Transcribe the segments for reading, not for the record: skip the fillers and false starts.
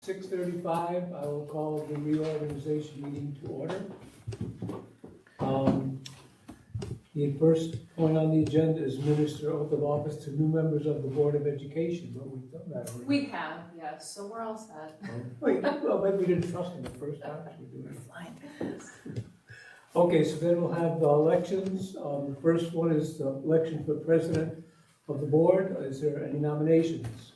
6:35, I will call the reorganization meeting to order. The first point on the agenda is minister oath of office to new members of the Board of Education, but we've done that already. We have, yes, so we're all set. Wait, well, maybe we didn't trust them the first time, so we're doing it fine. Okay, so then we'll have the elections. The first one is the election for president of the board. Is there any nominations?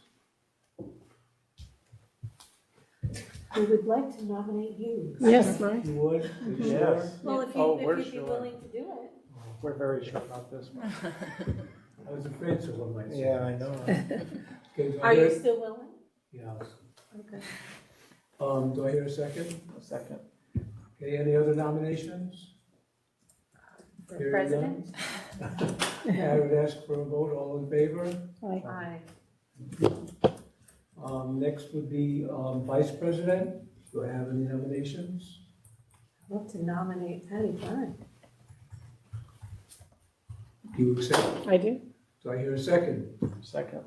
We would like to nominate you. Yes, Mike. You would? You sure? Yes. Well, if Oh, you, we're if you'd be sure. willing to do it. We're very sure about this one. I was afraid someone might say. Yeah, I know. Okay, do I Are you hear- still willing? Yes. Okay. Do I hear a second? A second. Okay, any other nominations? For Hearing president? I would ask for a vote, all in favor? Aye. Next would be, vice president. Do I have any nominations? I'd love to nominate Patty Klein. Do you accept? I do. Do I hear a second? Second.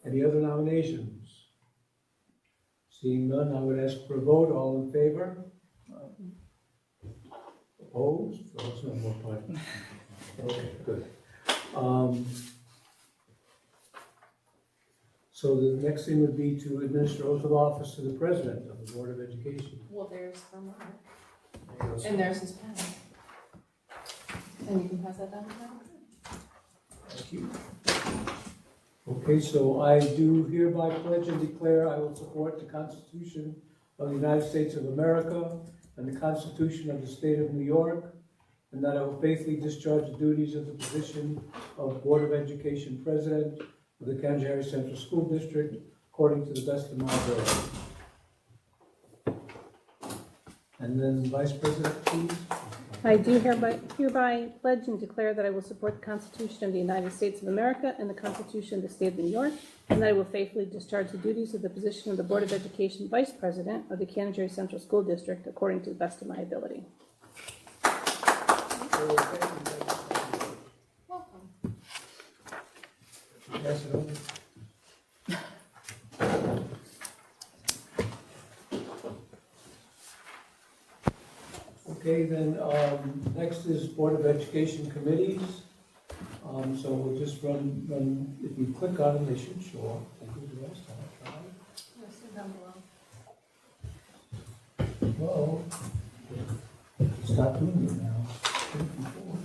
Any other nominations? Seeing none, I would ask for a vote, all in favor? Opposed? Oh, it's not more fun. Okay, good. So the next thing would be to administer oath of office to the president of the Board of Education. Well, there's for Mark, and there's his pen. And you can pass that down to him. Thank you. Okay, so I do hereby pledge and declare I will support the Constitution of the United States of America and the Constitution of the State of New York, and that I will faithfully discharge the duties of the position of Board of Education President of the Canajoharie Central School District according to the best of my ability. And then Vice President, please. I do hereby pledge and declare that I will support the Constitution of the United States of America and the Constitution of the State of New York, and that I will faithfully discharge the duties of the position of the Board of Education Vice President of the Canajoharie Central School District according to the best of my ability. Welcome. Pass it over. Okay, then, next is Board of Education committees. So we'll just run, if you click on them, they should show up. I did the last time I tried. Yes, they're down below. Whoa. Stop doing it now. Did it before.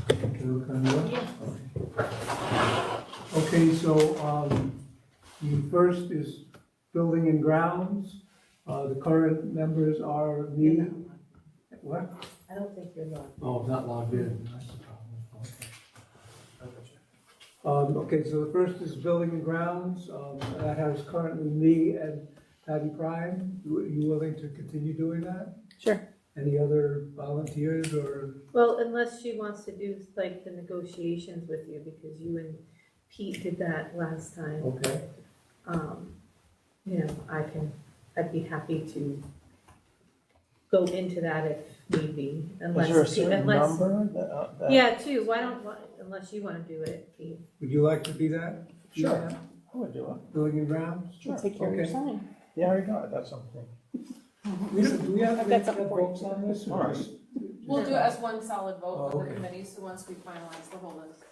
Can you look on yours? Okay, so, the first is Building and Grounds. The current members are me. What? I don't think you're logged. Oh, not logged in. That's the problem. Okay, so the first is Building and Grounds. That has currently me and Patty Prime. You willing to continue doing that? Sure. Any other volunteers or? Well, unless she wants to do like the negotiations with you, because you and Pete did that last time. Okay, You know, I'd be happy to go into that if need be, unless. Is there a certain unless- number that? Yeah, two, unless you wanna do it, Pete. would you like to be that? Sure. I would do it. Building and Grounds? Sure. Take care of your Okay. sign. Yeah, I got it, that's something. Do we have I've to got make something for you. votes on this? or All right. just- We'll do it as one solid vote Oh, with the okay. committee, so once we finalize the whole list.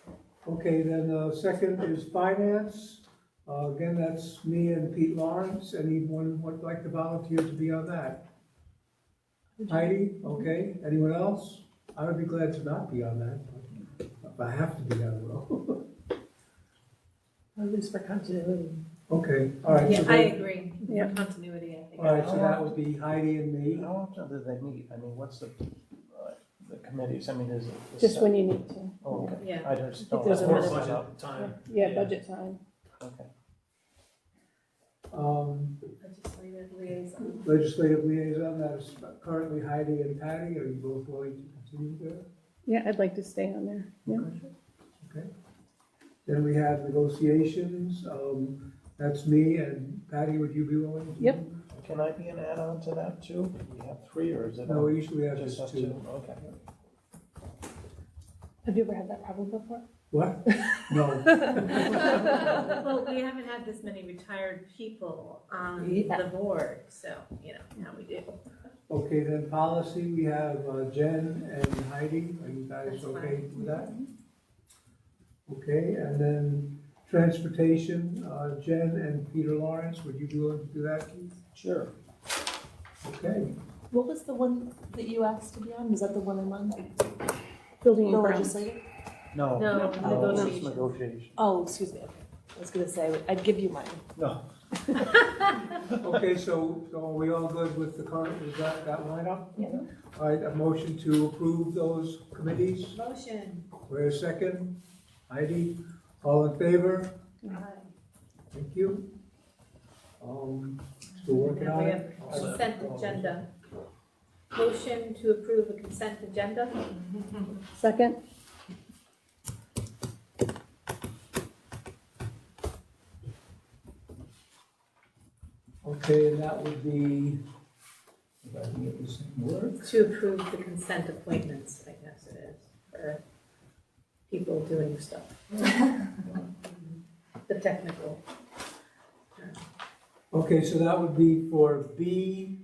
Okay, then second is Finance. Again, that's me and Pete Lawrence. Anyone would like to volunteer to be on that? Heidi, okay. Anyone else? I would be glad to not be on that, but if I have to be, I will. At least for continuity. Okay, all right. Yeah, so I then- agree, Yeah. for continuity, I think. All right, so that would be Heidi and me. How often do they meet? I mean, what's the committees? I mean, is it? Just when you need to. Oh, okay. Yeah. I just think don't. there's a have minute. it set up. Yeah, budget time. Okay. Legislative liaison. Legislative liaison, that is currently Heidi and Patty. Are you both willing to continue there? Yeah, I'd like to stay on there. Yeah. Okay. Then we have negotiations. That's me and Patty. Would you be willing to? Yep. Can I be an add-on to that too? We have three, or is it? No, we usually have Just just have two. two, okay. Have you ever had that problem before? What? No. Well, we haven't had this many retired people on the board, so, now we do. Okay, then policy, we have Jen and Heidi. Are you guys That's okay fine. with that? Okay, and then transportation, Jen and Peter Lawrence, would you be willing to do that, Keith? Sure. Okay, What was the one that you asked to be on? Was that the one in London? Building The and grounds. legislative? No. No, It's negotiation. negotiation. Oh, excuse me. Okay. I was gonna say, I'd give you mine. No. okay, so are we all good with the current, is that lineup? Yeah. All right, a motion to approve those committees, Motion. where a second? Heidi, all in favor? Thank you. Still working Now on we it? have consent agenda. Motion to approve a consent agenda. Second? Okay, and that would be, if I can get the same word. To approve the consent appointments, I guess it is, for people doing stuff. The technical. Okay, so that would be for B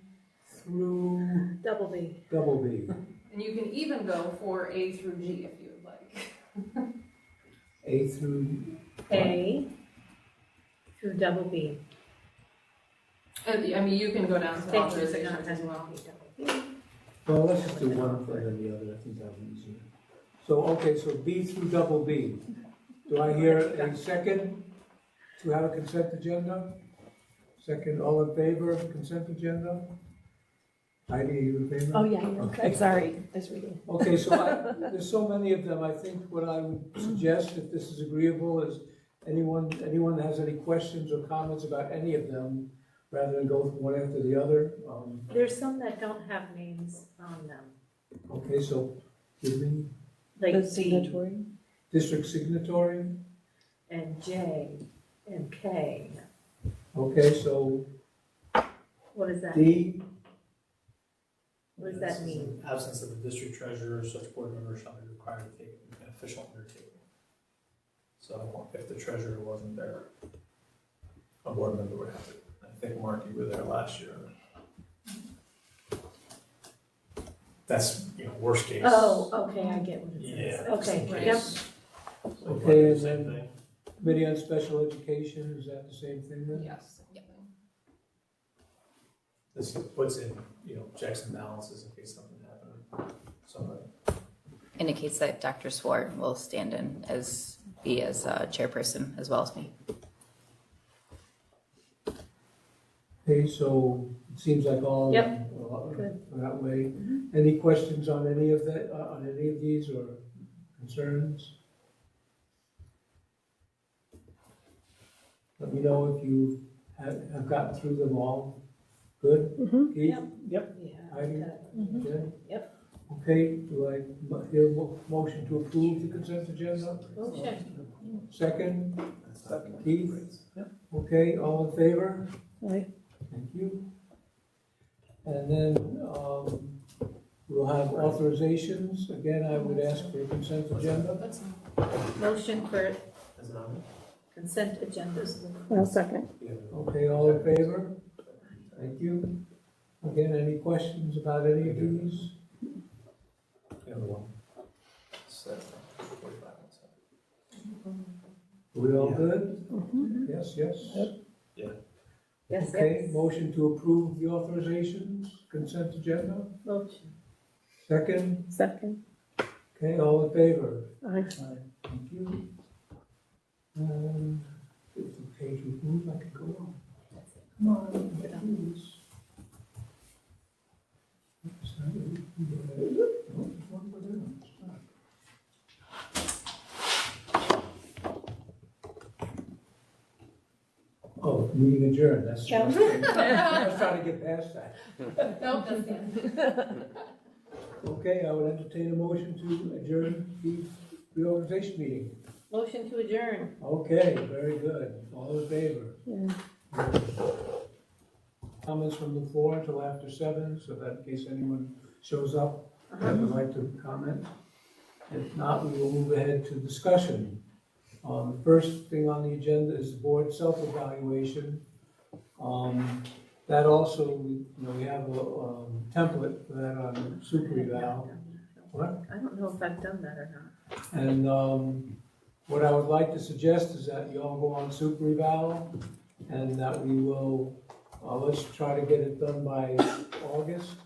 through Double B. double B. And you can even go for A through G if you would like. A through, A through double B. I mean, you can go down to Thank you. authorizations as well. well, let's just do one and then the other, I think that would be easier. So, okay, so B through double B. Do I hear a second to have a consent agenda? Second, all in favor of the consent agenda? Heidi, are you in favor? Oh, yeah. Okay. Sorry, I was reading. Okay, so there's so many of them, I think what I would suggest, if this is agreeable, is anyone that has any questions or comments about any of them, rather than go from one after the other. There's some that don't have names on them, Okay, so give me like The D signatory? district signatory. and J and K. Okay, so What does that mean? D, What does that mean? Absence of the district treasurer, such board member shall be required to take an official undertaking. So if the treasurer wasn't there, a board member would have to. I think, Mark, you were there last year. That's, worst case. Oh, okay, I get what it says. Yeah. Okay, Worst yep. case. So Okay, and same then- thing. Committee on Special Education, is that the same thing then? Yes. This puts in, checks and balances in case something happened. So, Indicates that Dr. Swart will stand in be as chairperson as well as me. Okay, so it seems like all Yep. are Good. that way. Any questions on any of that, on any of these or concerns? Let me know if you have gotten through them all. Good? Mhm. Keith? Yeah. Heidi? okay. Good? Yep. Okay, do I hear a motion to approve the consent agenda? Motion. Second? Keith? Okay, all in favor? Aye. Thank you. And then we'll have authorizations. Again, I would ask for a consent agenda. That's Motion for As an honor. consent agendas. Well, second. Okay, all in favor? Thank you. Again, any questions about any of these? The other one. So, 45 minutes. Are we all Yeah. good? Mhm. Yes, yes? Yes, Okay, yes. motion to approve the authorizations, consent agenda. Motion. Second, Second. okay, all in favor? Aye. Thank you. If the page would move, I could go on. Come on, please. Oops, I didn't do that. No, there's one more there. It's not. Oh, meeting adjourned, that's. Yeah. I was trying to get past that. Nope, that's the end. Okay, I would entertain a motion to adjourn the reorganization meeting. Motion to adjourn. Okay, very good. All in favor? Yeah. Comments from the floor until after 7, so that in case anyone shows up that would like to comment. If not, we will move ahead to discussion. The first thing on the agenda is the board self-evaluation. That also, we have a template for that on super eval. What? I don't know if I've done that or not. And what I would like to suggest is that you all go on super eval and that we will, let's try to get it done by August.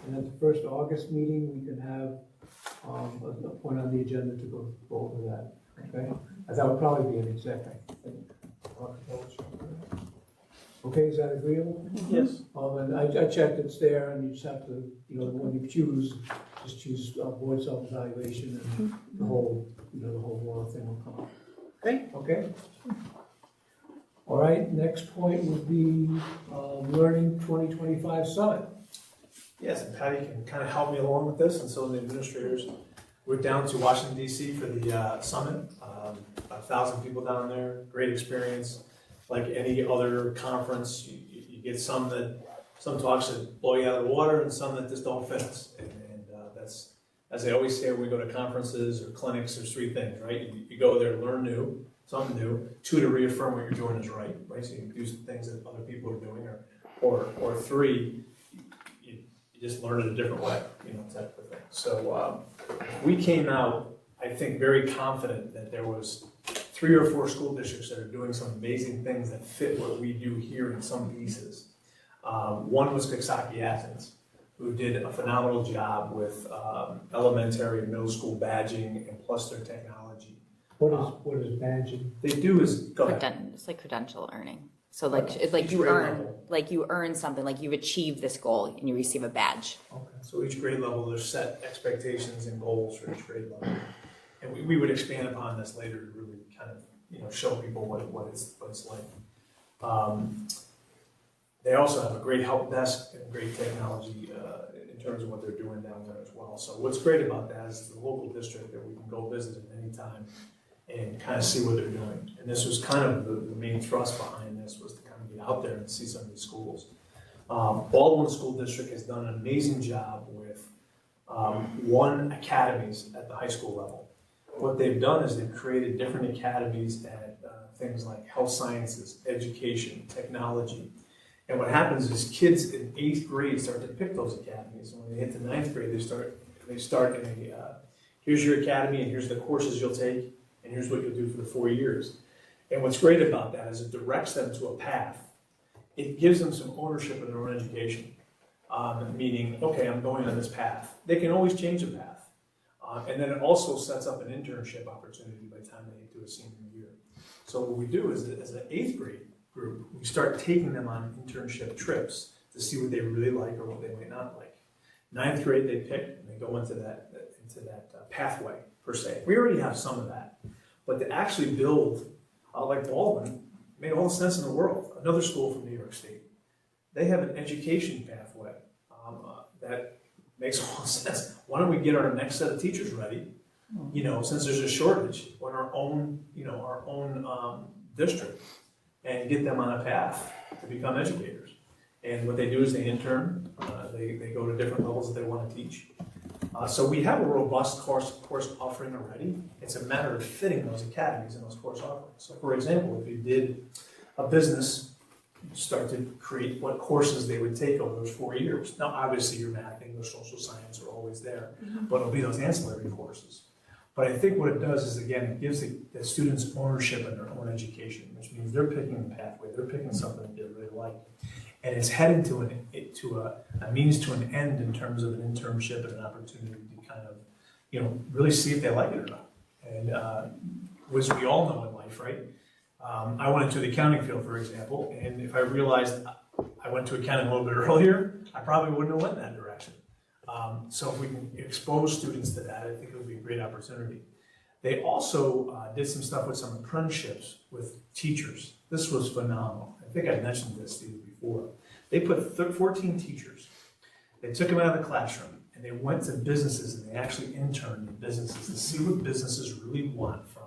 And at the first August meeting, we can have a point on the agenda to go over that, okay? That would probably be an exec, I think. Okay, is that agreeable? Yes. And I checked, it's there, and you just have to, when you choose, just choose board self-evaluation, and the whole thing will come up. Great. Okay? All right, next point would be Learning 2025 Summit. Yes, and Patty can kind of help me along with this, and so the administrators. We're down to Washington DC for the summit. 1,000 people down there, great experience. Like any other conference, you get some talks that blow you out of the water and some that just don't fit us. And that's, as I always say, when we go to conferences or clinics, there's three things, right? You go there to learn something new. 2, to reaffirm what you're doing is right? So you do things that other people are doing, or 3, you just learn it a different way, type of thing. So we came out, I think, very confident that there was 3 or 4 school districts that are doing some amazing things that fit what we do here in some pieces. One was Canajoharie, who did a phenomenal job with elementary and middle school badging and plus their technology. What is badging? They do is, go ahead. It's like credential earning. So it's like Each you grade earn, level. like you earn something, like you've achieved this goal and you receive a badge. Okay. So each grade level, there's set expectations and goals for each grade level. And we would expand upon this later to really kind of, show people what it's like. They also have a great help desk and great technology in terms of what they're doing down there as well. So what's great about that is the local district that we can go visit at any time and kind of see what they're doing. And this was kind of the main thrust behind this, was to kind of get out there and see some of these schools. Baldwin School District has done an amazing job with 1 academies at the high school level. What they've done is they've created different academies at things like health sciences, education, technology. And what happens is kids in 8th grade start to pick those academies. And when they hit the 9th grade, they start in here's your academy and here's the courses you'll take and here's what you'll do for the 4 years. And what's great about that is it directs them to a path. It gives them some ownership of their own education. Meaning, okay, I'm going on this path. They can always change the path. And then it also sets up an internship opportunity by the time they get to a senior year. So what we do is, as an 8th grade group, we start taking them on internship trips to see what they really like or what they might not like. 9th grade, they pick and they go into that pathway per se. We already have some of that, but to actually build, like Baldwin, made all the sense in the world. Another school from New York State, they have an education pathway that makes all sense. Why don't we get our next set of teachers ready? Since there's a shortage on our own district, and get them on a path to become educators. And what they do is they intern. They go to different levels that they want to teach. So we have a robust course offering already. It's a matter of fitting those academies and those course offerings. So, for example, if you did a business, start to create what courses they would take over those 4 years. Now, obviously, your math, English, social science are always there, but it'll be those ancillary courses. But I think what it does is, again, it gives the students ownership in their own education, which means they're picking a pathway, they're picking something that they really like. And it's heading to a means to an end in terms of an internship and an opportunity to kind of, really see if they like it or not. And as we all know in life, right? I went into the accounting field, for example, and if I realized I went to accounting a little bit earlier, I probably wouldn't have went in that direction. So if we can expose students to that, I think it would be a great opportunity. They also did some stuff with some apprenticeships with teachers. This was phenomenal. I think I mentioned this to you before. They put 14 teachers. They took them out of the classroom and they went to businesses and they actually interned in businesses to see what businesses really want from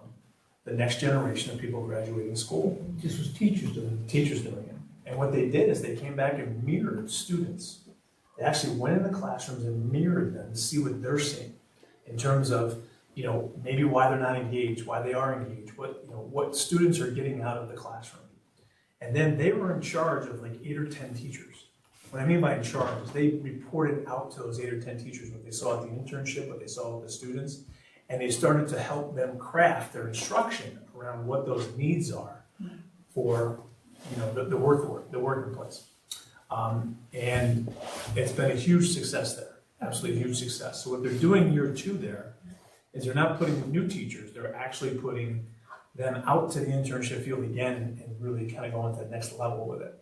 the next generation of people graduating school. This was teachers doing it. Teachers doing it. And what they did is they came back and mirrored students. They actually went in the classrooms and mirrored them to see what they're seeing in terms of you know, maybe why they're not engaged, why they are engaged, what students are getting out of the classroom. And then they were in charge of like 8 or 10 teachers. What I mean by in charge is they reported out to those 8 or 10 teachers what they saw at the internship, what they saw with the students, and they started to help them craft their instruction around what those needs are for, you know, the working place. And it's been a huge success there, absolutely huge success. So what they're doing year 2 there is they're not putting new teachers, they're actually putting them out to the internship field again and really kind of going to the next level with it.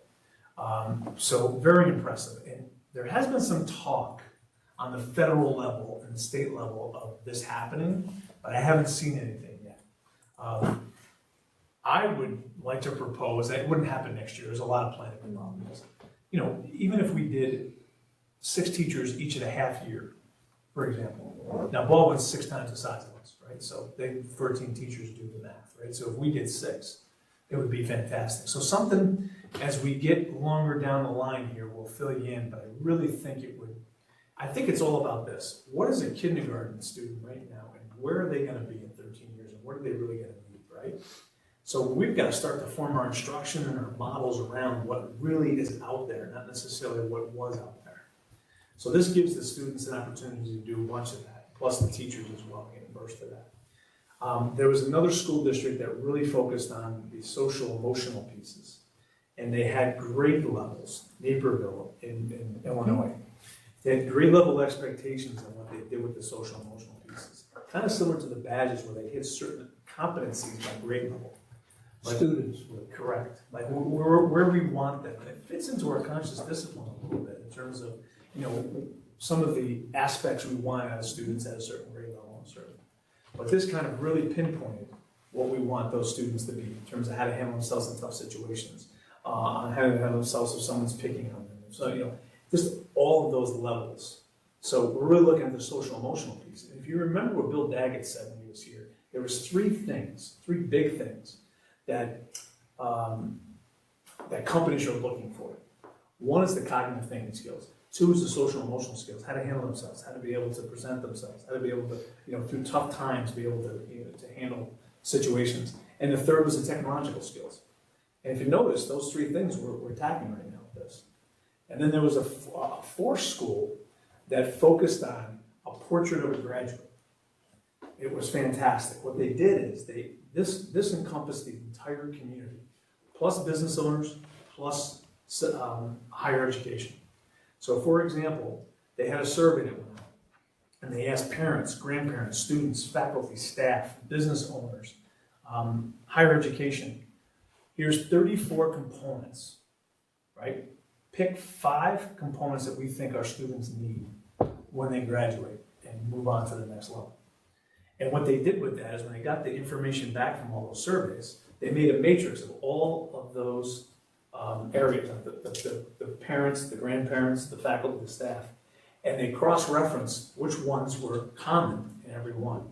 So very impressive. And there has been some talk on the federal level and the state level of this happening, but I haven't seen anything yet. I would like to propose that it wouldn't happen next year. There's a lot of planning involved in this. You know, even if we did 6 teachers each and a half year, for example. Now Baldwin's 6 times the size of us, right? So they 13 teachers do the math, right? So if we did 6, it would be fantastic. So something as we get longer down the line here, we'll fill you in, but I really think I think it's all about this. What is a kindergarten student right now, and where are they gonna be in 13 years, and what are they really gonna need, right? So we've got to start to form our instruction and our models around what really is out there, not necessarily what was out there. So this gives the students an opportunity to do a bunch of that, plus the teachers as well, getting burst of that. There was another school district that really focused on the social emotional pieces, and they had grade levels, Naperville in Illinois. They had grade level expectations on what they did with the social emotional pieces. Kind of similar to the badges where they hit certain competencies by grade level. Like, Students. correct. Like where we want them. It fits into our conscious discipline a little bit in terms of, you know, some of the aspects we want out of students at a certain grade level. But this kind of really pinpointed what we want those students to be in terms of how to handle themselves in tough situations, on how to handle themselves if someone's picking on them. So, you know, just all of those levels. So we're really looking at the social emotional piece. And if you remember what Bill Daggett said when he was here, there was 3 big things that that companies are looking for. 1 is the cognitive thinking skills. 2 is the social emotional skills, how to handle themselves, how to be able to present themselves, how to be able to, you know, through tough times, be able to, you know, to handle situations. And the 3rd was the technological skills. And if you notice, those 3 things we're attacking right now with this. And then there was a 4th school that focused on a portrait of a graduate. It was fantastic. What they did is this encompassed the entire community, plus business owners, plus higher education. So for example, they had a survey that went out, and they asked parents, grandparents, students, faculty, staff, business owners, higher education. Here's 34 components, right? Pick 5 components that we think our students need when they graduate and move on to the next level. And what they did with that is when they got the information back from all those surveys, they made a matrix of all of those areas, the parents, the grandparents, the faculty, the staff, and they cross-referenced which ones were common in every one.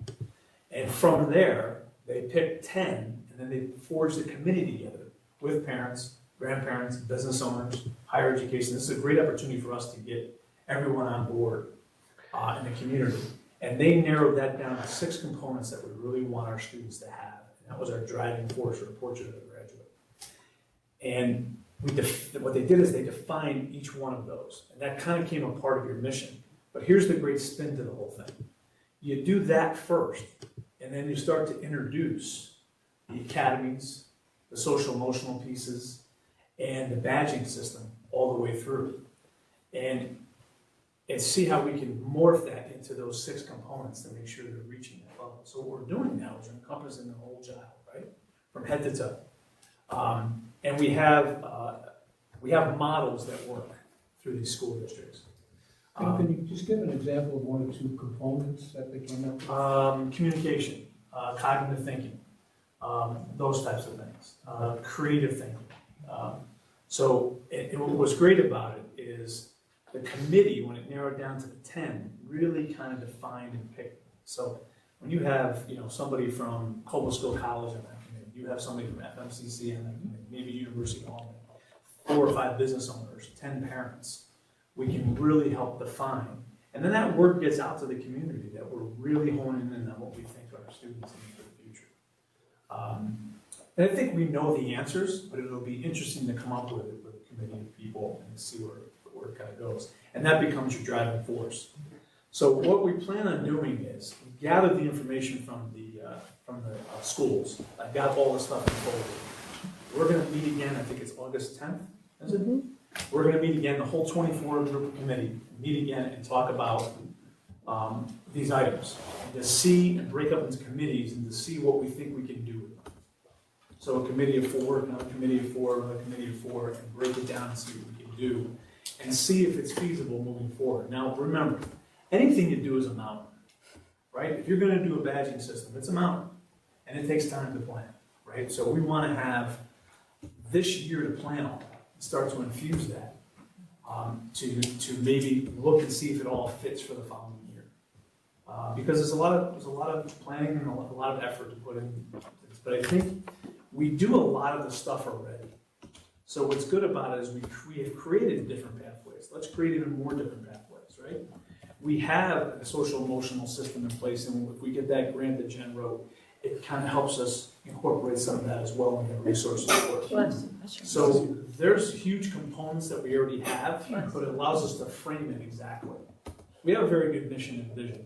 And from there, they picked 10, and then they forged a committee together with parents, grandparents, business owners, higher education. This is a great opportunity for us to get everyone on board in the community. And they narrowed that down to 6 components that we really want our students to have. And that was our driving force or portrait of a graduate. And what they did is they defined each one of those. And that kind of became a part of your mission. But here's the great spin to the whole thing. You do that first, and then you start to introduce the academies, the social emotional pieces, and the badging system all the way through. And see how we can morph that into those 6 components to make sure they're reaching that level. So what we're doing now is encompassing the whole child, right? From head to toe. And we have models that work through these school districts. Can you just give an example of 1 or 2 components that they came up with? Communication, cognitive thinking, those types of things, creative thinking. So what was great about it is the committee, when it narrowed down to the 10, really kind of defined and picked. So when you have, you know, somebody from Cobblestone College on that committee, you have somebody from FMCC on that committee, maybe University of Albany, 4 or 5 business owners, 10 parents, we can really help define. And then that word gets out to the community that we're really honing in on what we think our students need for the future. And I think we know the answers, but it'll be interesting to come up with it with a committee of people and see where it kind of goes. And that becomes your driving force. So what we plan on doing is we gather the information from the schools. I've got all the stuff in folder. We're going to meet again, I think it's August 10th, is it? We're going to meet again, the whole 24-group committee, meet again and talk about these items. And to see and break up into committees and to see what we think we can do with them. So a committee of 4, another committee of 4, another committee of 4, and break it down and see what we can do. And see if it's feasible moving forward. Now remember, anything you do is a mountain, right? If you're going to do a badging system, it's a mountain. And it takes time to plan, right? So we want to have this year to plan on that, start to infuse that, to maybe look and see if it all fits for the following year. Because there's a lot of planning and a lot of effort to put in this. But I think we do a lot of the stuff already. So what's good about it is we have created different pathways. Let's create even more different pathways, right? We have a social emotional system in place, and if we get that grant that Jen wrote, it kind of helps us incorporate some of that as well in the resources for it. So there's huge components that we already have, but it allows us to frame it exactly. We have a very good mission and vision,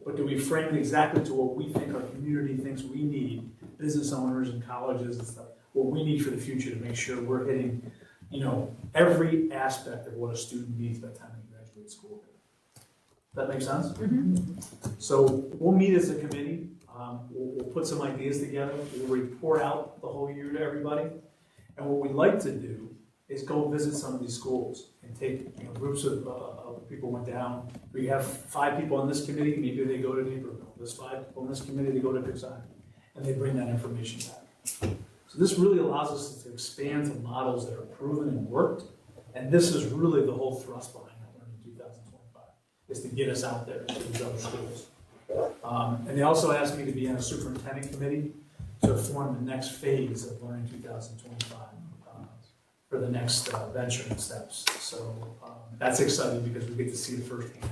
but do we frame it exactly to what we think our community thinks we need, business owners and colleges and stuff, what we need for the future to make sure we're hitting, every aspect of what a student needs by the time they graduate school. Does that make sense? Mm-hmm. So we'll meet as a committee. We'll put some ideas together. We'll report out the whole year to everybody. And what we'd like to do is go visit some of these schools and take groups of people went down. We have 5 people on this committee. Maybe they go to Naperville. There's 5 people on this committee. They go to Canajoharie, and they bring that information back. So this really allows us to expand to models that are proven and worked. And this is really the whole thrust behind Learning 2025, is to get us out there to these other schools. And they also asked me to be on a superintendent committee to form the next phase of Learning 2025 for the next venture and steps. So that's exciting because we get to see it firsthand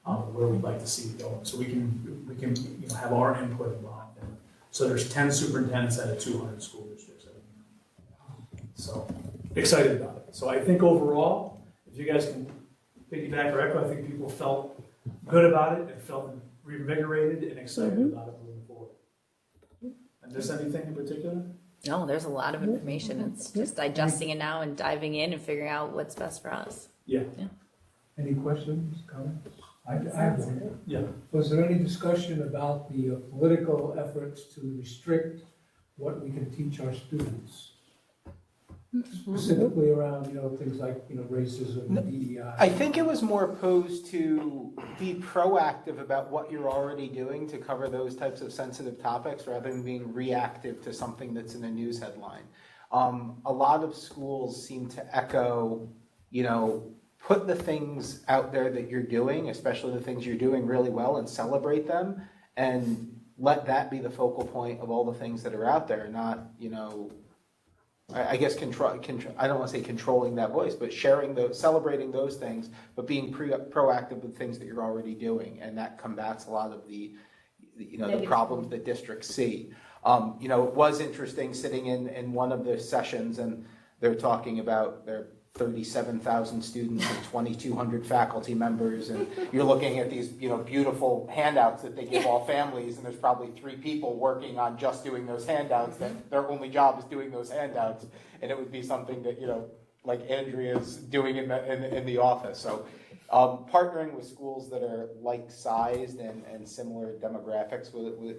where we'd like to see it going. So we can have our input involved in it. So there's 10 superintendents out of 200 school districts. So excited about it. So I think overall, if you guys can piggyback or echo, I think people felt good about it and felt reinvigorated and excited about it moving forward. And just anything in particular? No, there's a lot of information. It's just digesting it now and diving in and figuring out what's best for us. Yeah. Any questions, comments? I have one. Yeah. Was there any discussion about the political efforts to restrict what we can teach our students? Specifically around, things like, racism, DEI. I think it was more posed to be proactive about what you're already doing to cover those types of sensitive topics rather than being reactive to something that's in a news headline. A lot of schools seem to echo, put the things out there that you're doing, especially the things you're doing really well, and celebrate them, and let that be the focal point of all the things that are out there, not, I guess I don't want to say controlling that voice, but celebrating those things, but being proactive with things that you're already doing, and that combats a lot of the problems that districts see. It was interesting sitting in one of the sessions, and they're talking about their 37,000 students and 2,200 faculty members, and you're looking at these, beautiful handouts that they give all families, and there's probably 3 people working on just doing those handouts, that their only job is doing those handouts, and it would be something that, like Andrea's doing in the office. So partnering with schools that are like-sized and similar demographics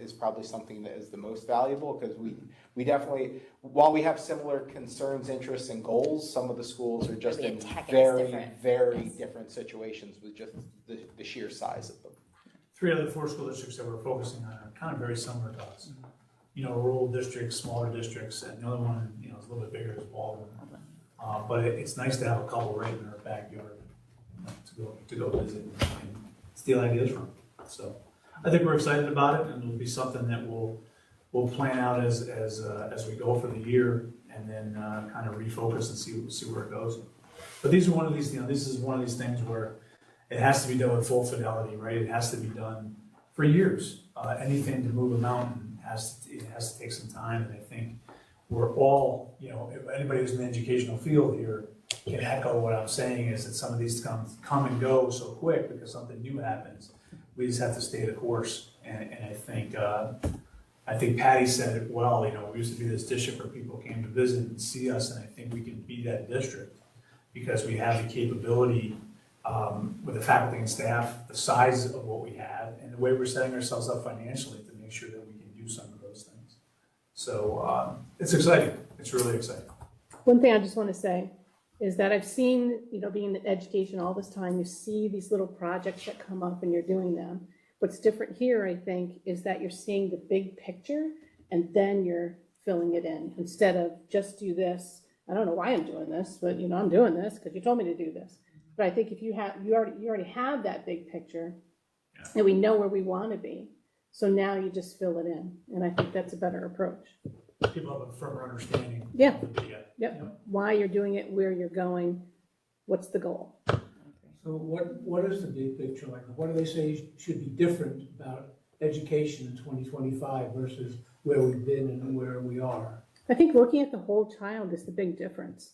is probably something that is the most valuable, because we definitely, while we have similar concerns, interests, and goals, some of the schools are just in very different situations with just the sheer size of them. 3 out of the 4 school districts that we're focusing on are kind of very similar to us. Rural districts, smaller districts, and another one, is a little bit bigger as Baldwin. But it's nice to have a couple right in our backyard to go visit and steal ideas from. So I think we're excited about it, and it'll be something that we'll plan out as we go for the year, and then kind of refocus and see where it goes. But these are one of these, this is one of these things where it has to be done with full fidelity, right? It has to be done for years. Anything to move a mountain it has to take some time, and I think we're all, if anybody who's in the educational field here can echo what I'm saying is that some of these come and go so quick because something new happens. We just have to stay the course, and I think Patty said it well. We used to be this district where people came to visit and see us, and I think we can be that district because we have the capability with the faculty and staff, the size of what we have, and the way we're setting ourselves up financially to make sure that we can do some of those things. So it's exciting. It's really exciting. One thing I just want to say is that I've seen, being in education all this time, you see these little projects that come up and you're doing them. What's different here, I think, is that you're seeing the big picture and then you're filling it in instead of just do this. I don't know why I'm doing this, but I'm doing this because you told me to do this. But I think if you already have that big picture, and we know where we want to be, so now you just fill it in, and I think that's a better approach. People have a firmer understanding. Yeah. Yep. Why you're doing it, where you're going, what's the goal? So what is the big picture like? What do they say should be different about education in 2025 versus where we've been and where we are? I think looking at the whole child is the big difference.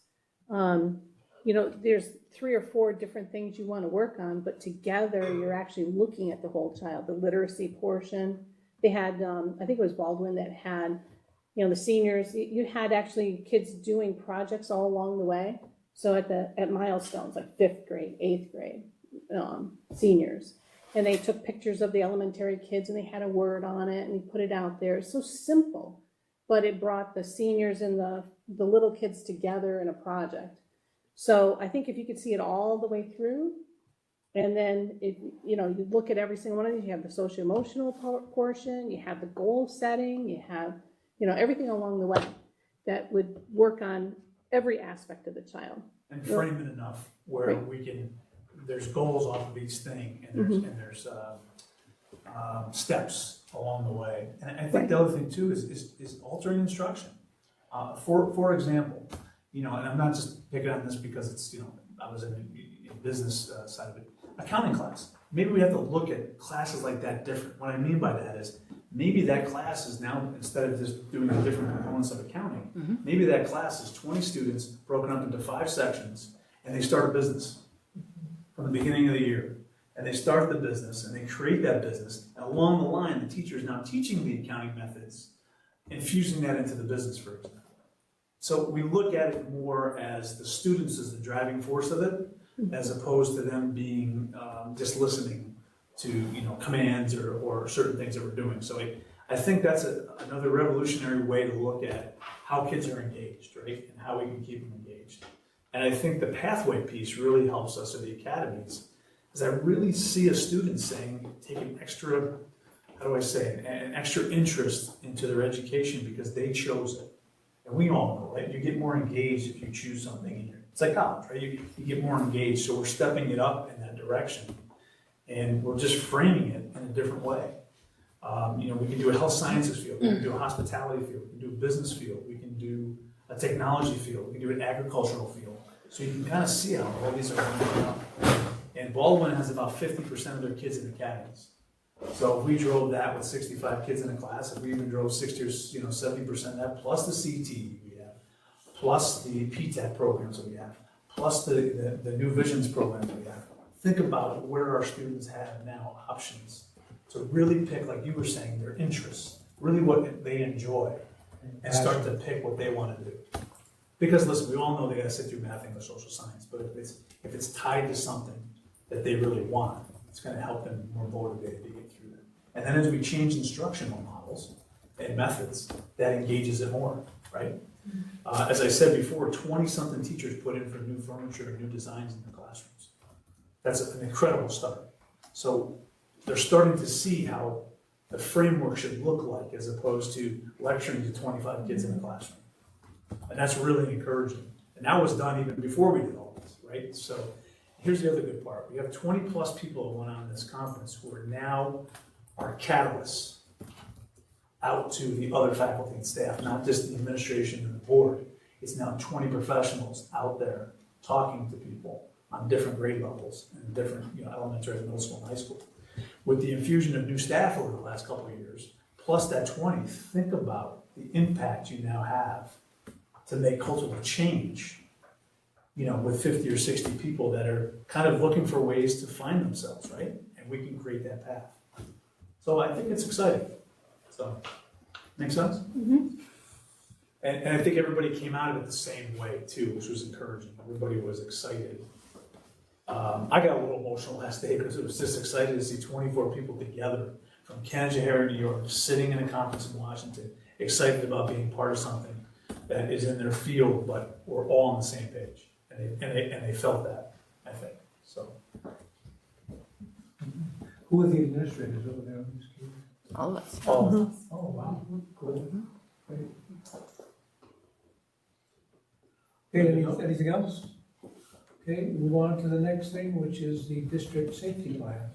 There's 3 or 4 different things you want to work on, but together you're actually looking at the whole child. The literacy portion, they had, I think it was Baldwin that had, the seniors, you had actually kids doing projects all along the way. So at milestones, like 5th grade, 8th grade, seniors. And they took pictures of the elementary kids and they had a word on it and they put it out there. It's so simple, but it brought the seniors and the little kids together in a project. So I think if you could see it all the way through, and then you look at every single one of these, you have the socio-emotional portion, you have the goal setting, you have, everything along the way that would work on every aspect of the child. And frame it enough where we can, there's goals off of each thing, and there's steps along the way. And I think the other thing too is altering instruction. For example, and I'm not just picking on this because it's, I was in the business side of it, accounting class. Maybe we have to look at classes like that different. What I mean by that is maybe that class is now, instead of just doing the different components of accounting, maybe that class is 20 students broken up into 5 sections, and they start a business from the beginning of the year. And they start the business, and they create that business. And along the line, the teacher is now teaching the accounting methods, infusing that into the business, for example. So we look at it more as the students as the driving force of it, as opposed to them being just listening to commands or certain things that we're doing. So I think that's another revolutionary way to look at how kids are engaged, right, and how we can keep them engaged. And I think the pathway piece really helps us at the academies, because I really see a student take an extra, an extra interest into their education because they chose it. And we all know, right? You get more engaged if you choose something. It's like college, right? You get more engaged. So we're stepping it up in that direction. And we're just framing it in a different way. We can do a health sciences field. We can do a hospitality field. We can do a business field. We can do a technology field. We can do an agricultural field. So you can kind of see how all these are going up. And Baldwin has about 50% of their kids in academies. So if we drove that with 65 kids in a class, if we even drove 60 or 70% of that, plus the CT we have, plus the PTAC programs that we have, plus the New Visions programs we have, think about where our students have now options to really pick, like you were saying, their interests, really what they enjoy, and start to pick what they want to do. Because listen, we all know they got to sit through math, English, social science, but if it's tied to something that they really want, it's going to help them more motivated to get through that. And then as we change instructional models and methods, that engages it more, right? As I said before, 20-something teachers put in for new furniture and new designs in their classrooms. That's an incredible start. So they're starting to see how the framework should look like as opposed to lecturing to 25 kids in a classroom. And that's really encouraging. And that was done even before we did all this, right? So here's the other good part. We have 20 plus people who went on this conference who are now our catalysts out to the other faculty and staff, not just the administration and the board. It's now 20 professionals out there talking to people on different grade levels and different, elementary, middle school, and high school. With the infusion of new staff over the last couple of years, plus that 20, think about the impact you now have to make cultural change, with 50 or 60 people that are kind of looking for ways to find themselves, right? And we can create that path. So I think it's exciting. So, make sense? Mm-hmm. And I think everybody came out of it the same way too, which was encouraging. Everybody was excited. I got a little emotional last day because it was just excited to see 24 people together from Canajoharie, New York, sitting in a conference in Washington, excited about being part of something that is in their field, but we're all on the same page. And they felt that, I think, so. Who are the administrators over there? I'm just curious. All of us. Oh, Oh, wow, cool. Great. Okay, anything else? Okay, move on to the next thing, which is the district safety plan.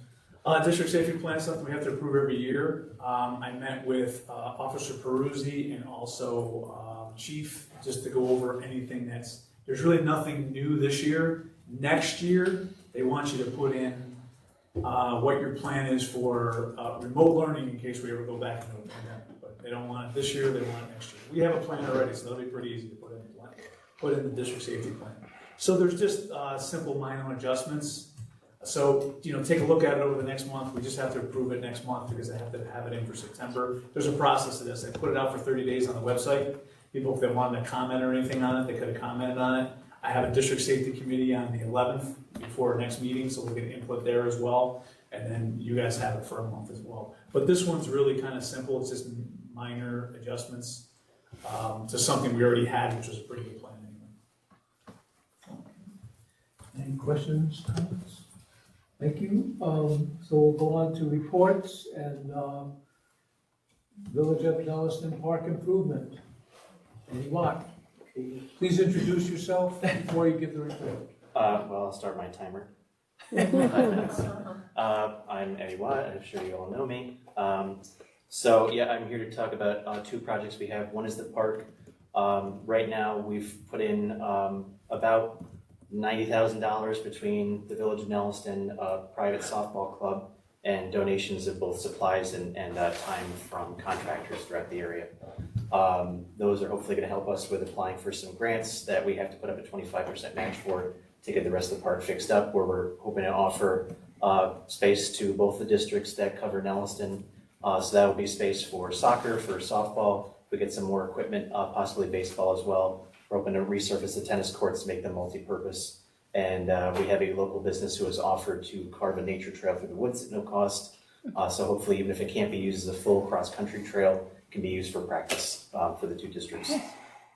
District safety plan is something we have to approve every year. I met with Officer Peruzzi and also Chief, just to go over anything there's really nothing new this year. Next year, they want you to put in what your plan is for remote learning in case we ever go back into a pandemic. But they don't want it this year, they want it next year. We have a plan already, so that'll be pretty easy to put in the district safety plan. So there's just simple minor adjustments. So, take a look at it over the next month. We just have to approve it next month because I have to have it in for September. There's a process to this. I put it out for 30 days on the website. People, if they wanted to comment or anything on it, they could have commented on it. I have a district safety committee on the 11th before our next meeting, so we'll get input there as well. And then you guys have it for a month as well. But this one's really kind of simple. It's just minor adjustments to something we already had, which was a pretty good plan anyway. Any questions, comments? Thank you. So we'll go on to reports and Village of Nelliston Park improvement. Andy Watt, please introduce yourself before you give the report. Well, I'll start my timer. I'm Eddie Watt. I'm sure you all know me. So yeah, I'm here to talk about two projects we have. One is the park. Right now, we've put in about $90,000 between the Village of Nelliston, private softball club, and donations of both supplies and time from contractors throughout the area. Those are hopefully going to help us with applying for some grants that we have to put up a 25% match for to get the rest of the park fixed up, where we're hoping to offer space to both the districts that cover Nelliston. So that will be space for soccer, for softball. We get some more equipment, possibly baseball as well. We're hoping to resurface the tennis courts to make them multi-purpose. And we have a local business who has offered to carve a nature trail through the woods at no cost. So hopefully, even if it can't be used as a full cross-country trail, it can be used for practice for the two districts.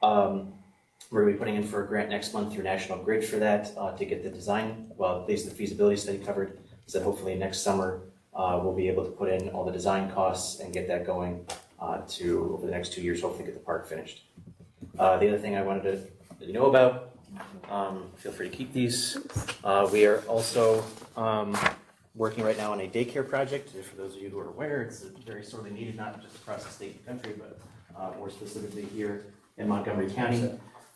We're going to be putting in for a grant next month through National Grid for that to get the design, well, at least the feasibility study covered. So that hopefully next summer we'll be able to put in all the design costs and get that going to, over the next 2 years, hopefully get the park finished. The other thing I wanted to let you know about, feel free to keep these. We are also working right now on a daycare project. For those of you who are aware, it's very sorely needed, not just across the state and country, but more specifically here in Montgomery County.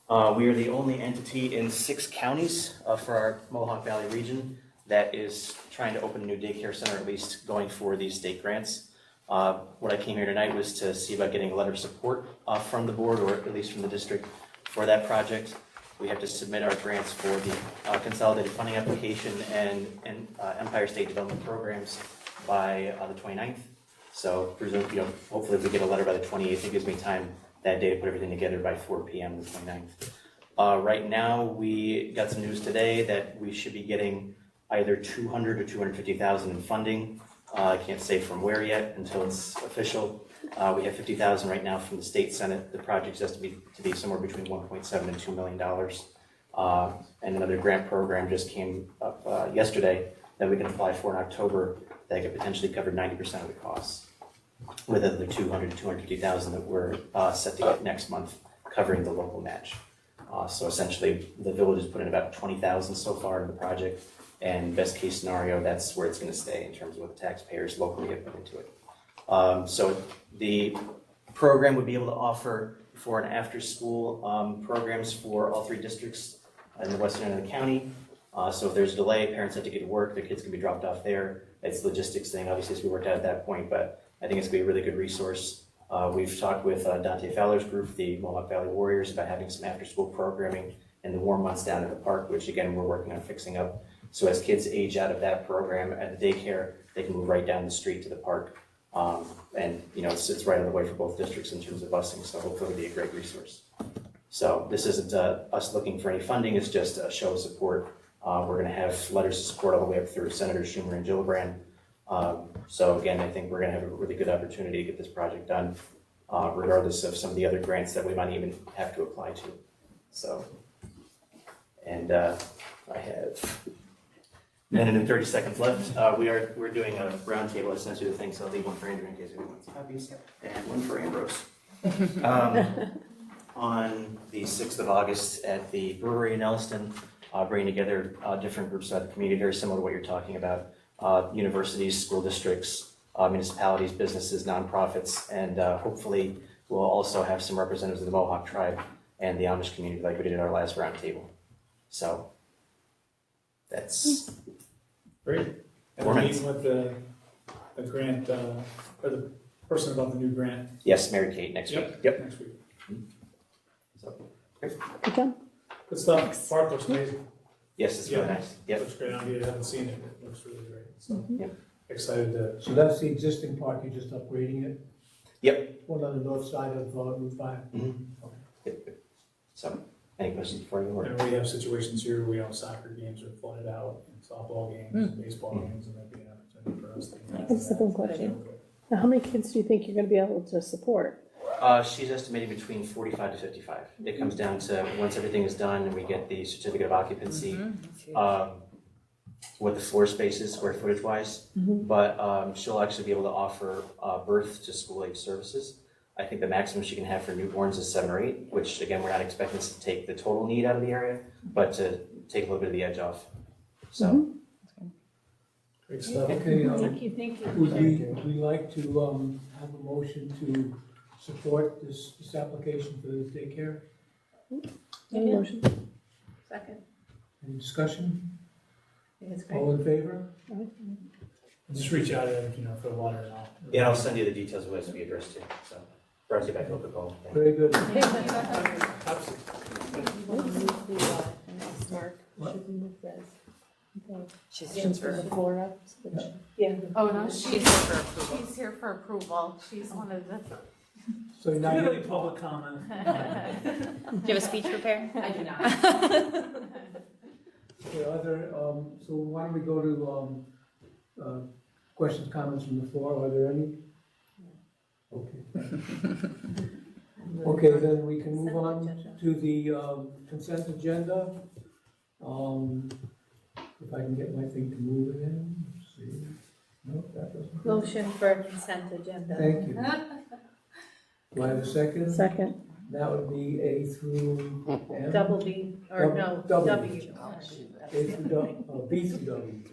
We are the only entity in 6 counties for our Mohawk Valley region that is trying to open a new daycare center, at least going for these state grants. What I came here tonight was to see about getting a letter of support from the board, or at least from the district, for that project. We have to submit our grants for the consolidated funding application and Empire State Development Programs by the 29th. So hopefully if we get a letter by the 28th, it gives me time that day to put everything together by 4 p.m. the 29th. Right now, we got some news today that we should be getting either $200,000 or $250,000 in funding. I can't say from where yet until it's official. We have $50,000 right now from the state senate. The project is estimated to be somewhere between $1.7 and $2 million. And another grant program just came up yesterday that we can apply for in October that could potentially cover 90% of the costs, with another $200,000 to $250,000 that we're set to get next month, covering the local match. So essentially, the village has put in about $20,000 so far in the project, and best case scenario, that's where it's going to stay in terms of what the taxpayers locally have put into it. So the program would be able to offer before and after school programs for all 3 districts in the western end of the county. So if there's a delay, parents have to get to work, their kids can be dropped off there. It's a logistics thing, obviously, as we worked out at that point, but I think it's gonna be a really good resource. We've talked with Dante Fowler's group, the Mohawk Valley Warriors, about having some after-school programming in the warm months down at the park, which again, we're working on fixing up. So as kids age out of that program at the daycare, they can move right down the street to the park. And it's right on the way for both districts in terms of busing, so hopefully it'll be a great resource. So this isn't us looking for any funding, it's just a show of support. We're gonna have letters of support all the way up through Senators Schumer and Gillibrand. So again, I think we're gonna have a really good opportunity to get this project done, regardless of some of the other grants that we might even have to apply to. So, and I have a minute and 30 seconds left. We're doing a roundtable, that's not the thing, so I'll leave one for Andrew in case anyone wants copies, and one for Ambrose. On the 6th of August at the brewery in Elliston, bringing together different groups of the community, very similar to what you're talking about. Universities, school districts, municipalities, businesses, nonprofits, and hopefully we'll also have some representatives of the Mohawk tribe and the Amish community like we did at our last roundtable. So that's Great. And we're meeting with the grant, or the person about the new grant. yes, Mary Kate next week. Yep. Next week. So, great. Good job. Good stuff. Park looks amazing. Yes, it's really Yeah. nice. Yep. Looks great on here. I haven't seen it. It looks really great. So Yep. excited to. So that's the existing park, you're just upgrading it? Yep. One on the north side of Route 5? Yep. So, any questions for you? Or? And we have situations here where we have soccer games are flooded out, and softball games, and baseball games, and that'd be an opportunity for us to. That's a good question. Now, how many kids do you think you're going to be able to support? She's estimating between 45 to 55. It comes down to once everything is done and we get the certificate of occupancy, what the floor space is square footage wise. But she'll actually be able to offer birth to school age services. I think the maximum she can have for newborns is 7 or 8, which again, we're not expecting this to take the total need out of the area, but to take a little bit of the edge off. So. Great stuff. Okay, Thank you. would we like to have a motion to support this application for the daycare? Any motion? Second. Any discussion? I think it's great. All in favor? Just reach out to them, for the water and all. Yeah, I'll send you the details of what it's to be addressed to. So, brought to you by Coca-Cola. Very good. Mark, should we move this? She's Since here the for, floor up. Yeah. Oh, no, she's here for approval. She's here for approval. She's one of the. So now you Any public comment? Do you have a speech prepared? I do not. Okay, so why don't we go to questions, comments from the floor? Are there any? Okay. Okay, then we can move on to the consent agenda. If I can get my thing to move again, let's see. No, that doesn't. Motion for consent agenda. Thank you. Do I have a second? Second. That would be A through M? Double B, or no, Double. W. A through W, B through W.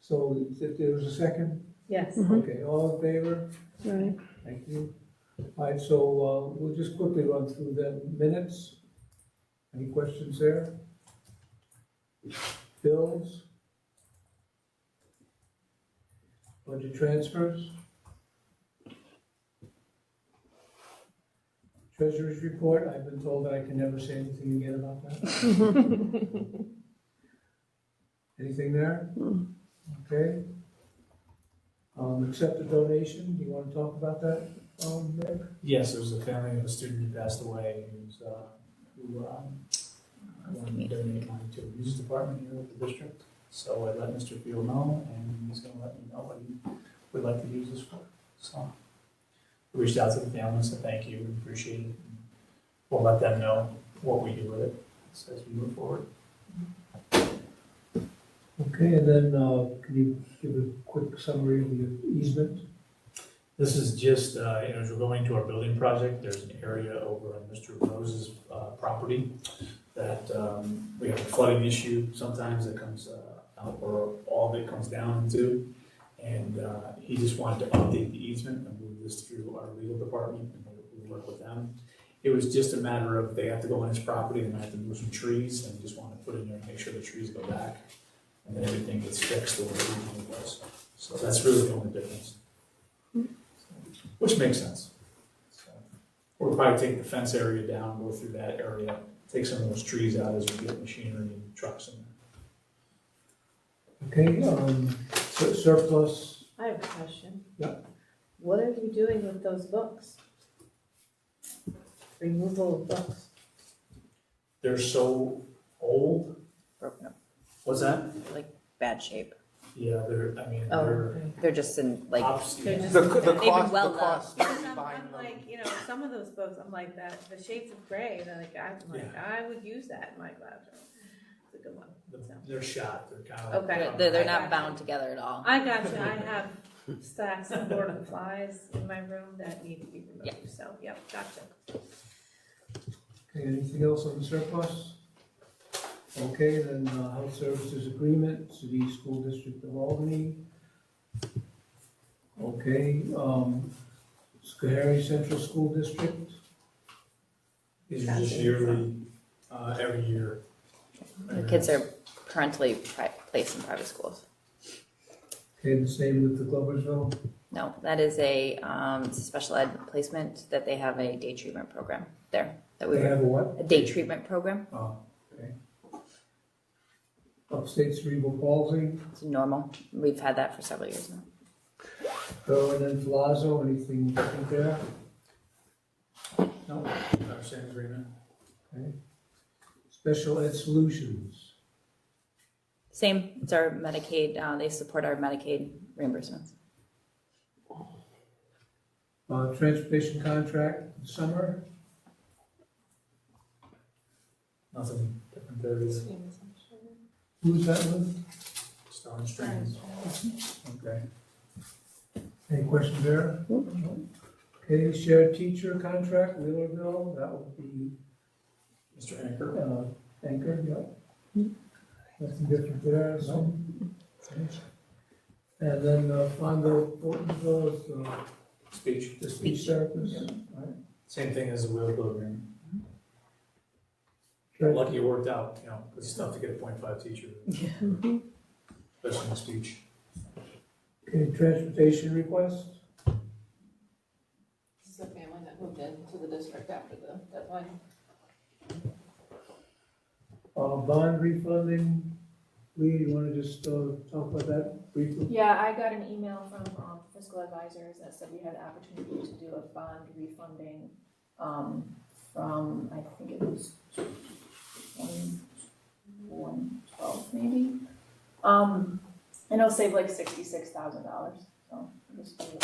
So if there was a second? Yes. Okay, all in favor? Right. Thank you. All right, so we'll just quickly run through the minutes. Any questions there? Bills? Budget transfers? Treasurer's report, I've been told that I can never say anything again about that. Anything there? Okay. Accept a donation, do you want to talk about that, Nick? Yes, there was a family of a student who passed away who wanted to donate money to the music department here at the district. So I let Mr. Field know, and he's going to let me know what he would like to use this for. So we reached out to the family and said thank you, we appreciate it. We'll let them know what we do with it as we move forward. Okay, and then can you give a quick summary of the easement? This is just, as we're going to our building project, there's an area over on Mr. Rose's property that we have a flooding issue sometimes that comes out, or all of it comes down into. And he just wanted to update the easement and move this through our legal department, and we'll work with them. It was just a matter of they have to go on his property and they have to move some trees, and he just wanted to put in there and make sure the trees go back, and then everything gets fixed the way it originally was. So that's really the only difference. Which makes sense. So, we'll probably take the fence area down, go through that area, take some of those trees out as we get machinery and trucks in there. Okay, surplus, I have a question. Yeah. What are you doing with those books? Removal of books? They're so old. Broken up, What's that? like bad shape. Yeah, they're Oh, they're okay. They're just in like, They're just- The They've been cost, well the cost Because of I'm buying them. like, you know, some of those books, I'm like that, the shades of gray, and I would use that in my classroom. It's a good one, so. they're shot. They're kind of Okay. they're I not got bound you. together at all. I got you, I have stacks of Lord of the Flies in my room that need to be removed, so, yep, gotcha. okay, anything else on the surplus? Okay, then, health services agreement, City School District of Albany. Okay, Canajoharie Central School District, These are just yearly, every year. The kids are currently placed in private schools. okay, the same with the Gloversville, No, that is a special ed placement that they have a day treatment program there. That we they have a what? a day treatment program. Oh, okay. Upstate cerebral palsy, It's normal. We've had that for several years now. Berlin and Palazzo, anything different there? No, our same agreement. Okay. Special Ed Solutions, Same. It's our Medicaid. They support our Medicaid reimbursements. transportation contract, summer, Nothing different there is who's that with? Star and Strands. Okay. Any questions there? Okay, shared teacher contract, Wheelerville, that would be, Mr. Anchor. Anchor, yeah. Nothing different there, so. And then, Fondo Portonville is, Speech. the speech therapist, Yeah. right? Same thing as the Wheelerville agreement. Lucky it worked out, you know, it's tough to get a .5 teacher. Especially in speech. Okay, transportation request, This is a family that moved into the district after the deadline. bond refunding, Lee, you wanna just, talk about that briefly? Yeah, I got an email from fiscal advisors that said we had the opportunity to do a bond refunding from, I think it was 112 maybe. And it'll save like $66,000, so just do it.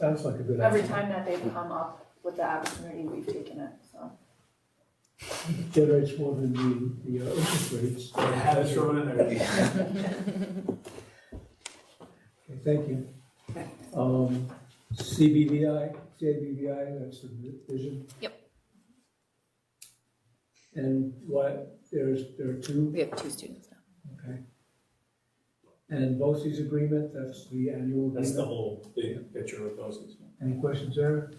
Sounds like a good idea. Every time that they've come up with the opportunity, we've taken it, so. Generates more than the interest rates. I had to throw it in there. Okay, thank you. CBVI, that's the vision. Yep. And what, there are two, We have 2 students now. okay. And BOCES agreement, that's the annual That's the agreement. whole big picture of those. Any questions there?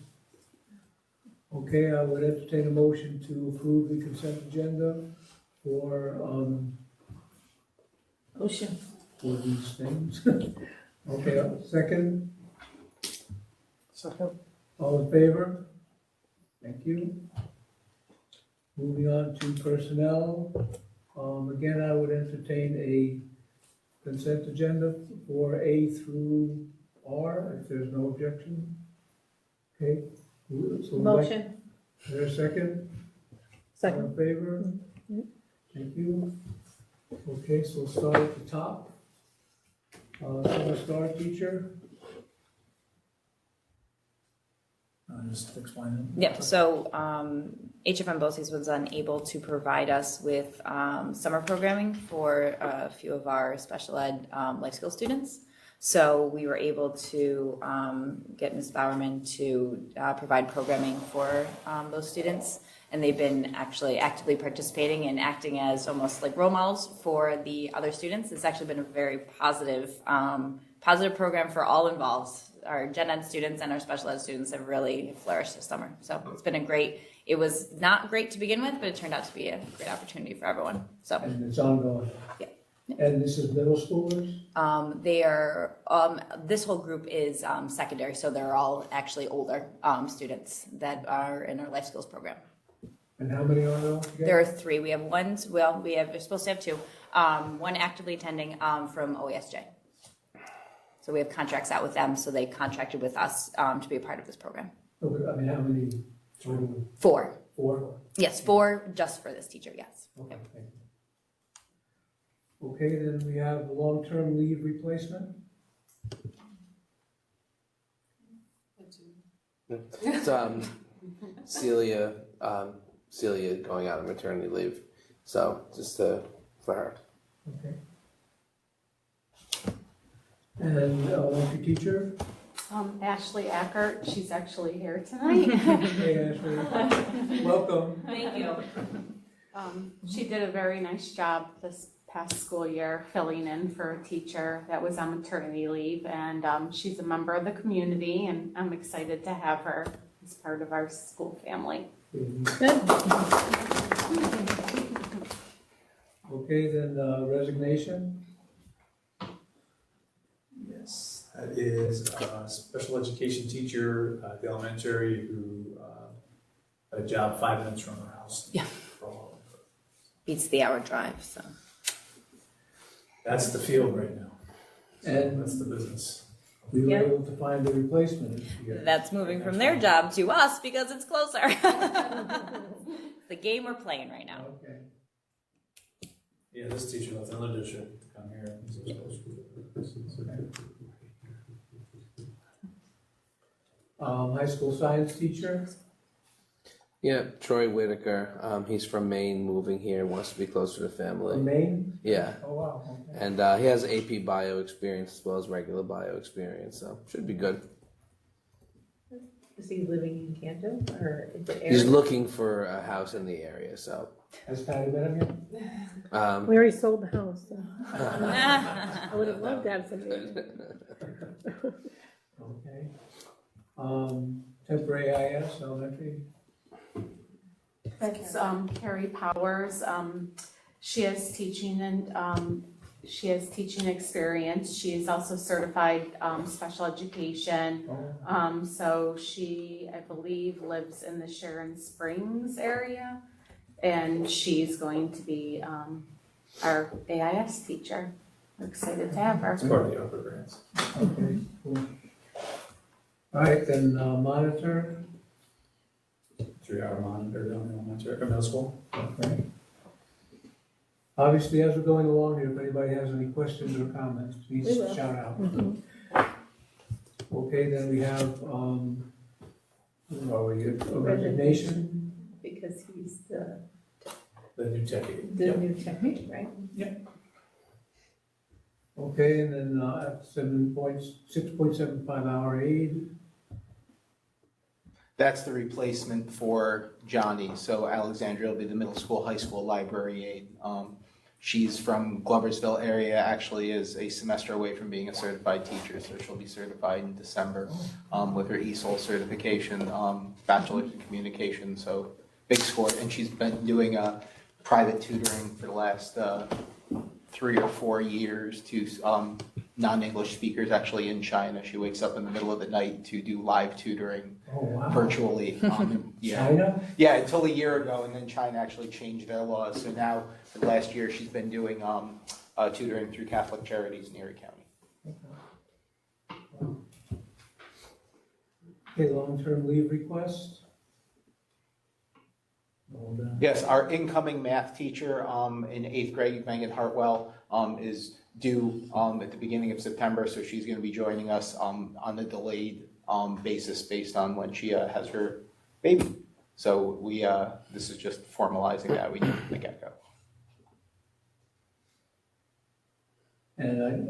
Okay, I would entertain a motion to approve the consent agenda for, Ocean. for these things. Okay, second, Second. all in favor? Thank you. Moving on to personnel, again, I would entertain a consent agenda for A through R, if there's no objection. Okay. So we'd like- Motion. Is there a second? All Second. in favor? Thank you. Okay, so we'll start at the top. Summer Star teacher, Just explain it. Yep, so HFM BOCES was unable to provide us with summer programming for a few of our special ed life skills students. So we were able to get Ms. Bowerman to provide programming for those students. And they've been actually actively participating and acting as almost like role models for the other students. It's actually been a very positive positive program for all involved. Our gen ed students and our special ed students have really flourished this summer. So it's been it was not great to begin with, but it turned out to be a great opportunity for everyone. So And it's ongoing? Yeah. And this is middle schoolers? they are, this whole group is secondary, so they're all actually older students that are in our life skills program. And how many are there altogether? There are 3. We have we're supposed to have 2. One actively attending from OESJ. So we have contracts out with them, so they contracted with us to be a part of this program. Okay, I mean, how many total? 4. 4? Yes, 4 just for this teacher, yes. Okay, thank you. Okay, then we have long-term leave replacement. It's Celia going out on maternity leave, so just for her. Okay. And elementary teacher? Ashley Ackert, she's actually here tonight. Hey, Ashley. Welcome. Thank you. She did a very nice job this past school year filling in for a teacher that was on maternity leave, and she's a member of the community, and I'm excited to have her as part of our school family. Okay, then resignation. Yes, that is a special education teacher at the elementary who had a job 5 minutes from her house. Yeah. Beats the hour drive, so. That's the field right now. So And- that's the business. We were Yeah. able to find a replacement this year. That's moving from their job to us because it's closer. The game we're playing right now. Okay. Yeah, this teacher left another district to come here. He's a supposed to- High school science teacher. Yeah, Troy Whitaker. He's from Maine, moving here, wants to be closer to family. From Maine? Yeah, Oh, wow, okay. and he has AP bio experience as well as regular bio experience, so should be good. Is he living in Canton or is it He's area? looking for a house in the area, so. Has Patty met him yet? We already sold the house, so I would have loved to have somebody. Okay. Temporary IS, elementary. That's Carrie Powers. She has teaching and she has teaching experience. She is also certified special education. Oh, So she, I believe, lives in the Sharon Springs area, and she's going to be our AIS teacher. We're excited to have her. It's part of the upper grants. okay, cool. All right, then monitor. 3-hour monitor down in elementary, or middle school. Okay. Obviously, as we're going along here, if anybody has any questions or comments, please We will. shout out. Okay, then we have, where are we, a resignation? Because he's the The new techie. new technician, right? Okay, and then at 6.75 hour aid. That's the replacement for Johnny. So Alexandria will be the middle school, high school library aide. She's from Gloversville area, actually is a semester away from being a certified teacher, so she'll be certified in December with her ESOL certification, bachelor's in communication, so big score. And she's been doing private tutoring for the last 3 or 4 years to non-English speakers actually in China. She wakes up in the middle of the night to do live tutoring Oh, wow. virtually. Yeah. China? Yeah, until a year ago, and then China actually changed their laws. So now, for the last year, she's been doing tutoring through Catholic Charities in Erie County. Okay, long-term leave request. Hold on. Yes, our incoming math teacher in 8th grade, Megan Hartwell, is due at the beginning of September, so she's going to be joining us on a delayed basis based on when she has her baby. So this is just formalizing that we did from the get-go. And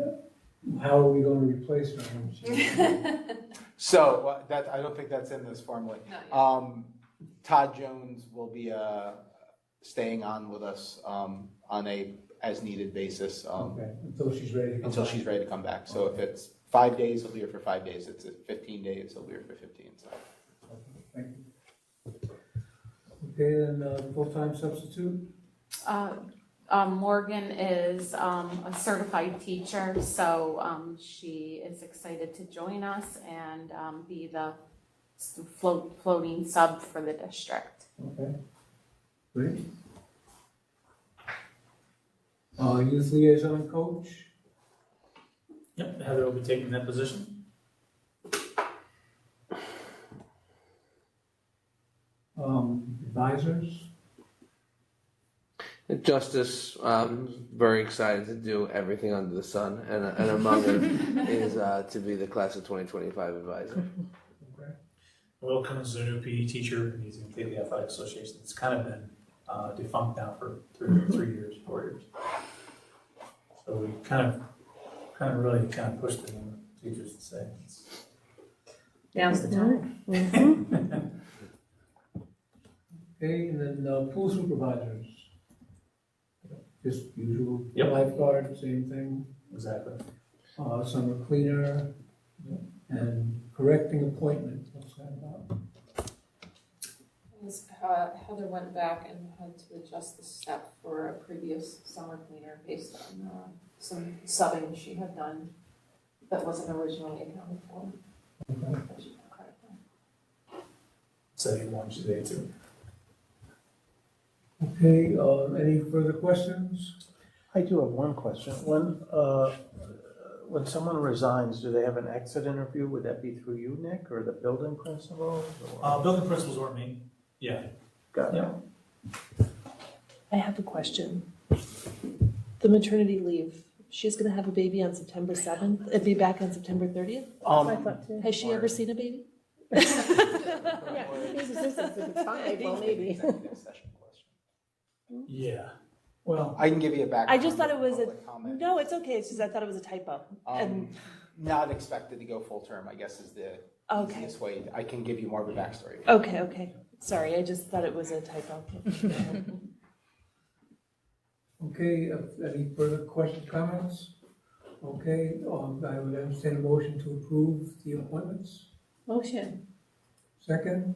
how are we going to replace her? when she- So that I don't think that's in this formally. Todd Jones will be staying on with us on a as needed basis Okay, until she's ready to come until back. she's ready to come back. So if it's 5 days, he'll be here for 5 days. It's 15 days, he'll be here for 15, so. Thank you. Okay, then, full-time substitute? Morgan is a certified teacher, so she is excited to join us and be the floating sub for the district. Okay, great. Youth liaison coach? Yep, Heather will be taking that position. Advisors? Justice, very excited to do everything under the sun, and among it is to be the class of 2025 advisor. Okay. Will comes a new PE teacher, and he's going to take the athletic association. It's kind of been defunct now for 4 years. So we kind of really pushed it on the teachers to say. Now's the time. Okay, and then pool supervisors? Just usual Yep. lifeguard, same thing? Exactly. Summer cleaner, and correcting appointment, what's that about? Heather went back and had to adjust the step for a previous summer cleaner based on some subbing she had done that wasn't originally accounted for. Okay. That she got credit for. Setting one today too. Okay, any further questions? I do have one question. When someone resigns, do they have an exit interview? Would that be through you, Nick, or the building principal? Building principals or me. Yeah. Got it. Yeah. I have a question. The maternity leave, she's gonna have a baby on September 7th and be back on September 30th? I thought too. Has she ever seen a baby? Yeah, maybe this is 5, well, maybe. Executive session question. Yeah. Well, I can give you a background. I just thought it was public comment. No, it's okay, it's just I thought it was a typo. And, Not expected to go full term, I guess is the okay, easiest way. I can give you more of a backstory. okay. Sorry, I just thought it was a typo. Okay, any further questions, comments? Okay, I would entertain a motion to approve the appointments. Motion. Second?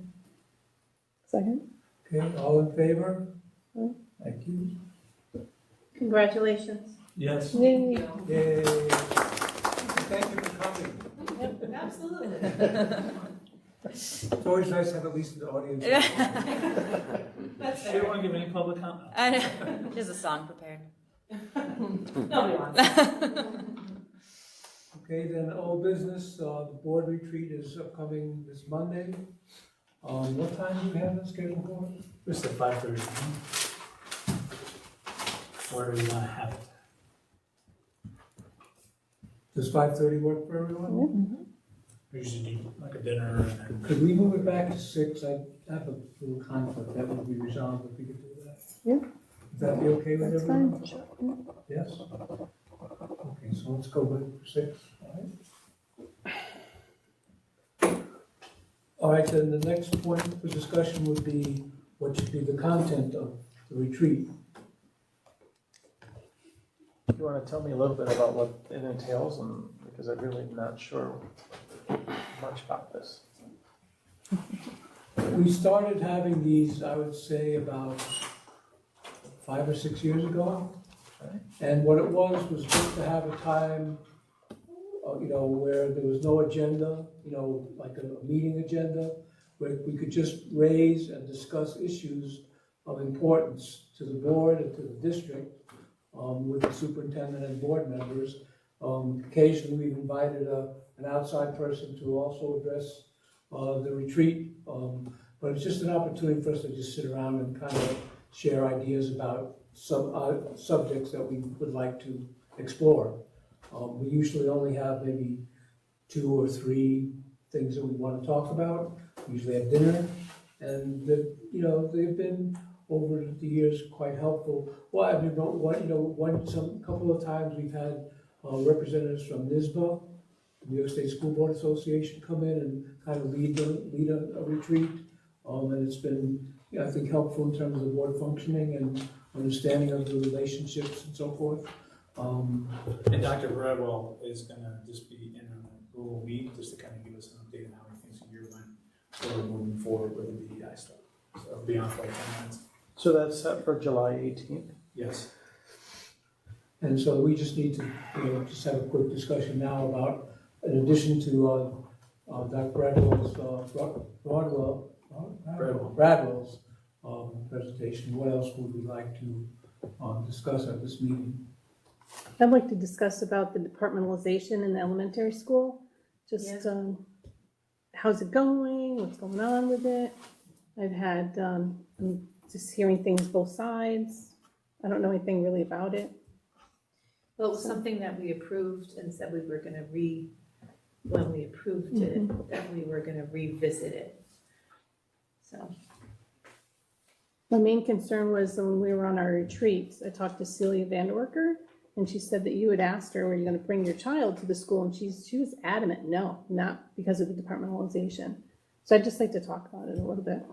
Second. Okay, all in favor? Aye. Thank you. Congratulations. yes. Yay. Yay. Thank you for coming. Absolutely. It's always nice to have at least an audience. That's You don't want to give any public comment? I know. There's a song prepared. Nobody wants Okay, then old business, the board retreat is upcoming this Monday. What time do we have it scheduled for? We said 5:30. Where do we want to have it? Does 5:30 work for everyone? We usually do like a dinner and then. Could we move it back to 6? I have a little conflict, that would be resolved if we could do that. Yeah. Would that be okay with That's everyone? fine, sure. Yes? Okay, so let's go with 6, all right? All right, then the next point for discussion would be what should be the content of the retreat. Do you want to tell me a little bit about what it entails, because I'm really not sure much about this. We started having these, I would say, about 5 or 6 years ago. And what it was just to have a time, where there was no agenda, like a meeting agenda, where we could just raise and discuss issues of importance to the board and to the district, with the superintendent and board members. Occasionally, we've invited an outside person to also address the retreat, but it's just an opportunity for us to just sit around and kind of share ideas about some subjects that we would like to explore. We usually only have maybe 2 or 3 things that we want to talk about. We usually have dinner, and they've been over the years quite helpful. Well, I mean, couple of times we've had representatives from NISBA, New York State School Board Association, come in and kind of lead a retreat, and it's been, I think, helpful in terms of the board functioning and understanding of the relationships and so forth. And Dr. Bradwell is going to just be in on we'll meet just to kind of give us an update on how he thinks the year went, so we're moving forward with the DEI stuff. So it'll be on for like 10 minutes. So that's set for July 18th? Yes. And so we just need to, just have a quick discussion now about, in addition to, Dr. Bradwell's, Bradwell's, presentation, what else would we like to, discuss at this meeting? I'd like to discuss about the departmentalization in the elementary school. Just, how's it going? What's going on with it? I've had, I'm just hearing things both sides. I don't know anything really about it. Well, it was something that we approved and said we were gonna when we approved it, that we were gonna revisit it. So, My main concern was when we were on our retreats, I talked to Celia Vanderwerker, and she said that you had asked her, were you gonna bring your child to the school? And she was adamant, no, not because of the departmentalization. So I'd just like to talk about it a little bit.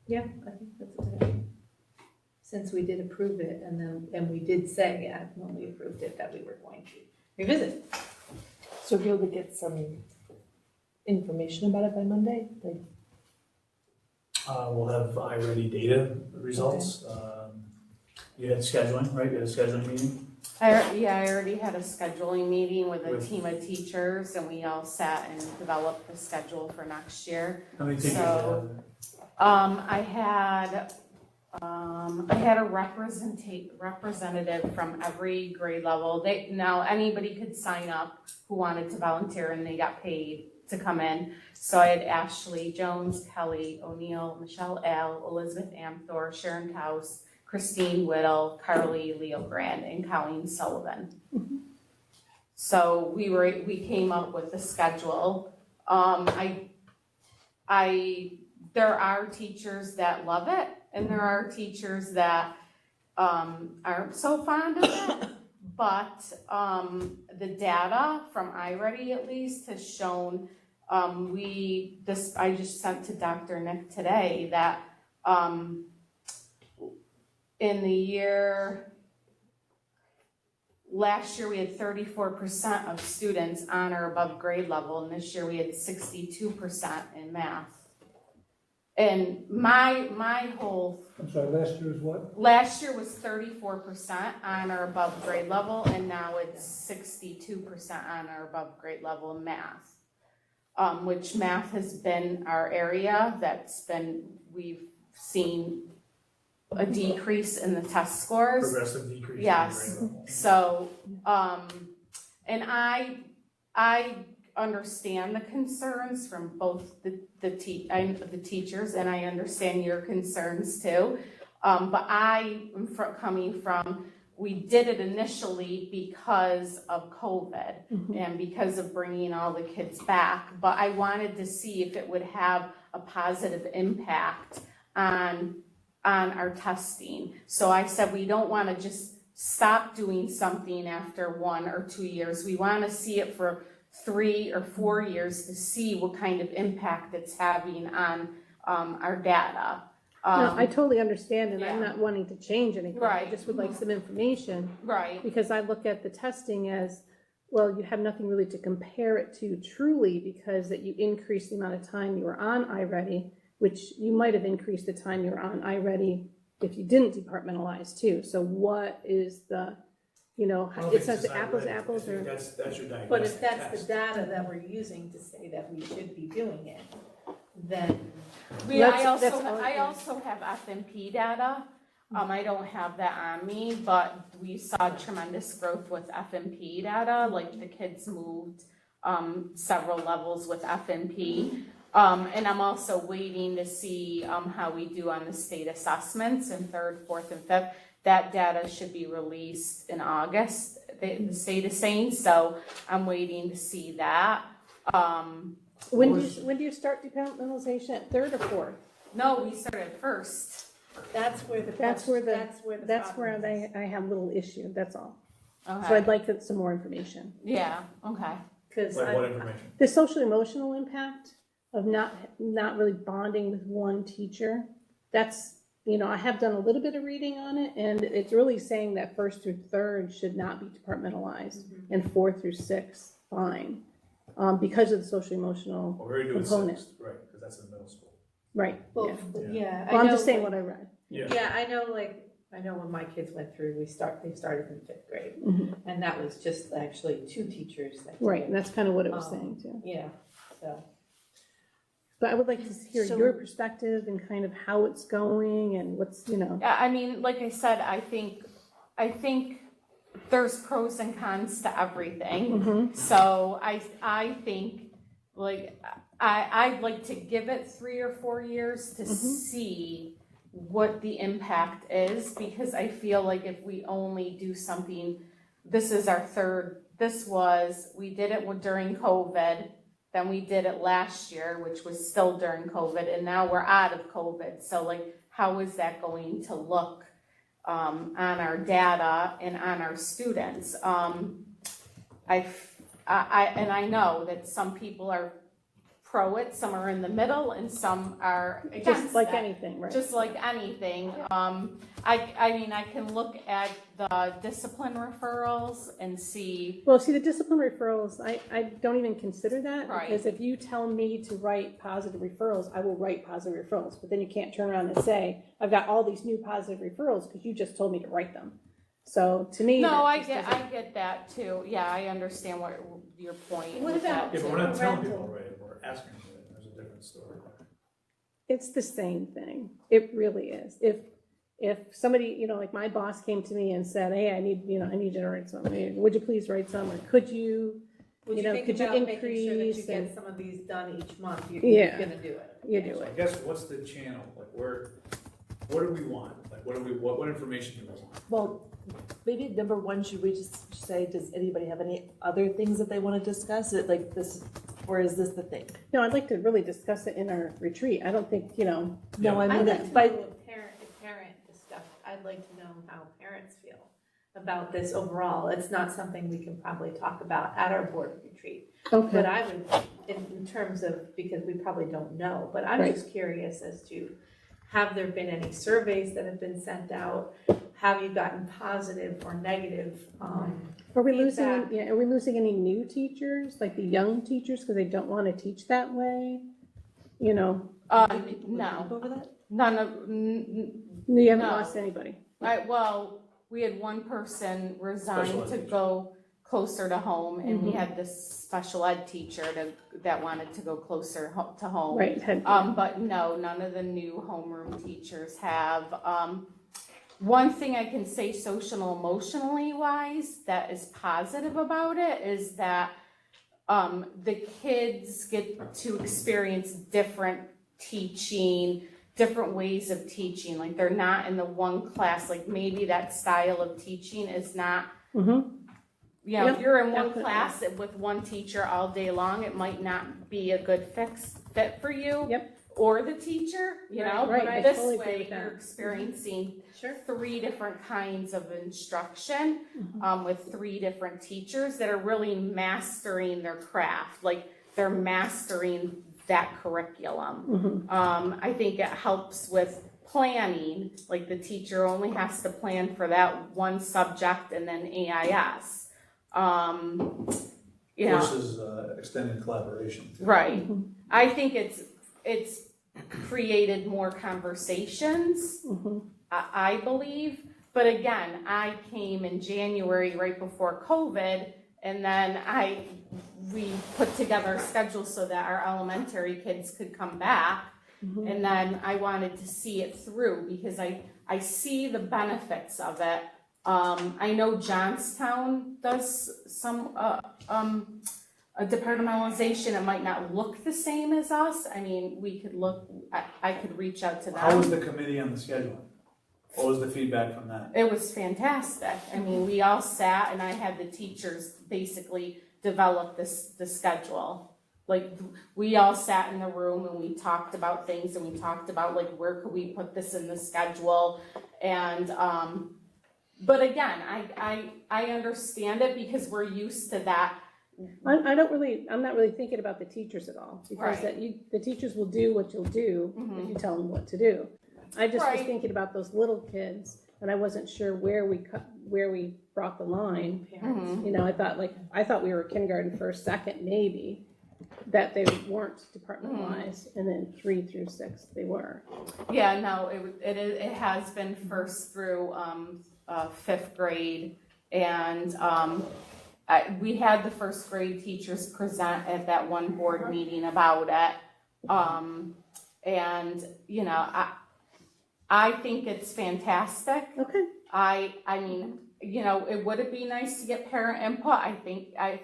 yeah, I think that's a good idea. Since we did approve it, and we did say, when we approved it, that we were going to revisit. So we'll be able to get some information about it by Monday? Like, We'll have iReady data results. You had scheduling, right? You had a scheduling meeting? I already had a scheduling meeting with a team of teachers, and we all sat and developed the schedule for next year. How many teachers? So, I had a representative from every grade level. Now anybody could sign up who wanted to volunteer, and they got paid to come in. So I had Ashley Jones, Kelly O'Neill, Michelle Al, Elizabeth Amthor, Sharon Taus, Christine Whittle, Carly Leo Grand, and Colleen Sullivan. So we came up with the schedule. There are teachers that love it, and there are teachers that aren't so fond of it. But the data from iReady at least has shown, I just sent to Dr. Nick today that in the year, last year we had 34% of students on or above grade level, and this year we had 62% in math. And my whole... I'm sorry, last year was what? Last year was 34% on or above grade level, and now it's 62% on or above grade level in math. Which math has been our area we've seen a decrease in the test scores. Progressive decrease. Yes. In grade level. So, and I understand the concerns from both the teachers, and I understand your concerns too. But I am coming from, we did it initially because of COVID and because of bringing all the kids back. But I wanted to see if it would have a positive impact on our testing. So I said, we don't want to just stop doing something after 1 or 2 years. We want to see it for 3 or 4 years to see what kind of impact it's having on our data. No, I totally understand, and I'm not wanting to change anything. Right. I just would like some information. Right. Because I look at the testing as, well, you have nothing really to compare it to truly, because that you increase the amount of time you were on iReady, which you might have increased the time you were on iReady if you didn't departmentalize too. So what is the, it's not the apples to apples, or? That's your diagnostic but if that's test. the data that we're using to say that we should be doing it, then. I also have FNP data. I don't have that on me, but we saw tremendous growth with FNP data, like the kids moved several levels with FNP. And I'm also waiting to see how we do on the state assessments in 3rd, 4th, and 5th. That data should be released in August, the state is saying, so I'm waiting to see that. When do you start departmentalization, at 3rd or 4th? No, we started first. That's where I have a little issue, that's all. Okay. So I'd like some more information. Yeah, okay. Like what information? The social emotional impact of not really bonding with one teacher, that's, I have done a little bit of reading on it, and it's really saying that 1st through 3rd should not be departmentalized, and 4th through 6th fine, because of the social emotional Well, we're doing component. sixth, right, because that's in middle school. Right, Well, yeah. yeah, I Well, I'm know, just saying like- what I read. Yeah, I know when my kids went through, they started in 5th grade, Mhm. and that was just actually 2 teachers that did Right, it. and that's kind of what it was Um, saying too. Yeah, so. But I would like to hear So- your perspective and kind of how it's going and what's, Yeah, I mean, like I said, I think there's pros and cons to everything. Mhm. So I think, like, I'd like to give it 3 or 4 years to see what the impact is, because I feel like if we only do something, this is our third, we did it during COVID, then we did it last year, which was still during COVID, and now we're out of COVID. So like, how is that going to look on our data and on our students? I know that some people are pro it, some are in the middle, and some are against Just like that. anything, right? Just like anything. I mean, I can look at the discipline referrals and see. Well, see, the discipline referrals, I don't even consider that. Right. Because if you tell me to write positive referrals, I will write positive referrals. But then you can't turn around and say, I've got all these new positive referrals because you just told me to write them. So to me. No, that I just get doesn't- that too. Yeah, I understand what your point. What with about- that, Yeah, but too. we're not telling Parental. people, right, we're asking them, there's a different story. It's the same thing. It really is. If somebody, like my boss came to me and said, hey, I need you to write something. Would you please write some? Or could you, Would You you know, think could you about making sure that you increase and- get some of these done each month? You're Yeah. gonna do it. you do So I it? guess what's the channel, like what do we want? Like what information do we want? Well, maybe number one, should we just say, does anybody have any other things that they want to discuss? It like this, or is this the thing? No, I'd like to really discuss it in our retreat. I don't think, No, I I'd mean, like to by, know what parent discuss, I'd like to know how parents feel about this overall. It's not something we can probably talk about at our board retreat. But okay. I would, in terms of, because we probably don't know, but I'm Right. just curious as to, have there been any surveys that have been sent out? Have you gotten positive or negative? Are we losing, feedback? are we losing any new teachers, like the young teachers, because they don't want to teach that way? No, over that? none of, You haven't No. lost anybody. well, we had one person resign Special ed to teacher. go closer to home, and we Mhm. had this special ed teacher that wanted to go closer to home. Right. But no, none of the new homeroom teachers have. One thing I can say social emotionally wise that is positive about it is that the kids get to experience different teaching, different ways of teaching. Like they're not in the one class, like maybe that style of teaching is not, Mm-hmm. if Yep, you're in one definitely. class with one teacher all day long, it might not be a good fit for you. Yep. Or the teacher, Right, I but this totally agree way with that. you're experiencing Sure. 3 different kinds of instruction Mm-hmm. with 3 different teachers that are really mastering their craft, like they're mastering that curriculum. Mm-hmm. I think it helps with planning, like the teacher only has to plan for that one subject and then AIS. Versus extended collaboration. Right. Mm-hmm. I think it's created more conversations, Mm-hmm. I believe. But again, I came in January right before COVID, and then we put together a schedule so that our elementary kids could come back. Mm-hmm. And then I wanted to see it through because I see the benefits of it. I know Johnstown does some a departmentalization. It might not look the same as us. I mean, we could look. I could reach out to them. How was the committee on the scheduling? What was the feedback from that? It was fantastic. I mean, we all sat and I had the teachers basically develop the schedule. Like we all sat in the room and we talked about things and we talked about like where could we put this in the schedule and but again, I understand it because we're used to that. I'm not really thinking about the teachers at all, because Right. the teachers will do what you'll do Mhm. if you tell them what to do. I just was Right. thinking about those little kids and I wasn't sure where we brought the line. Mhm. You know, I thought we were kindergarten, first, second, maybe, that they weren't department-wise, and then 3 through 6, they were. Yeah, no, it has been first through, 5th grade, and, we had the first grade teachers present at that one board meeting about it. And, you know, I think it's fantastic. Okay. I mean, you know, would it be nice to get parent input? I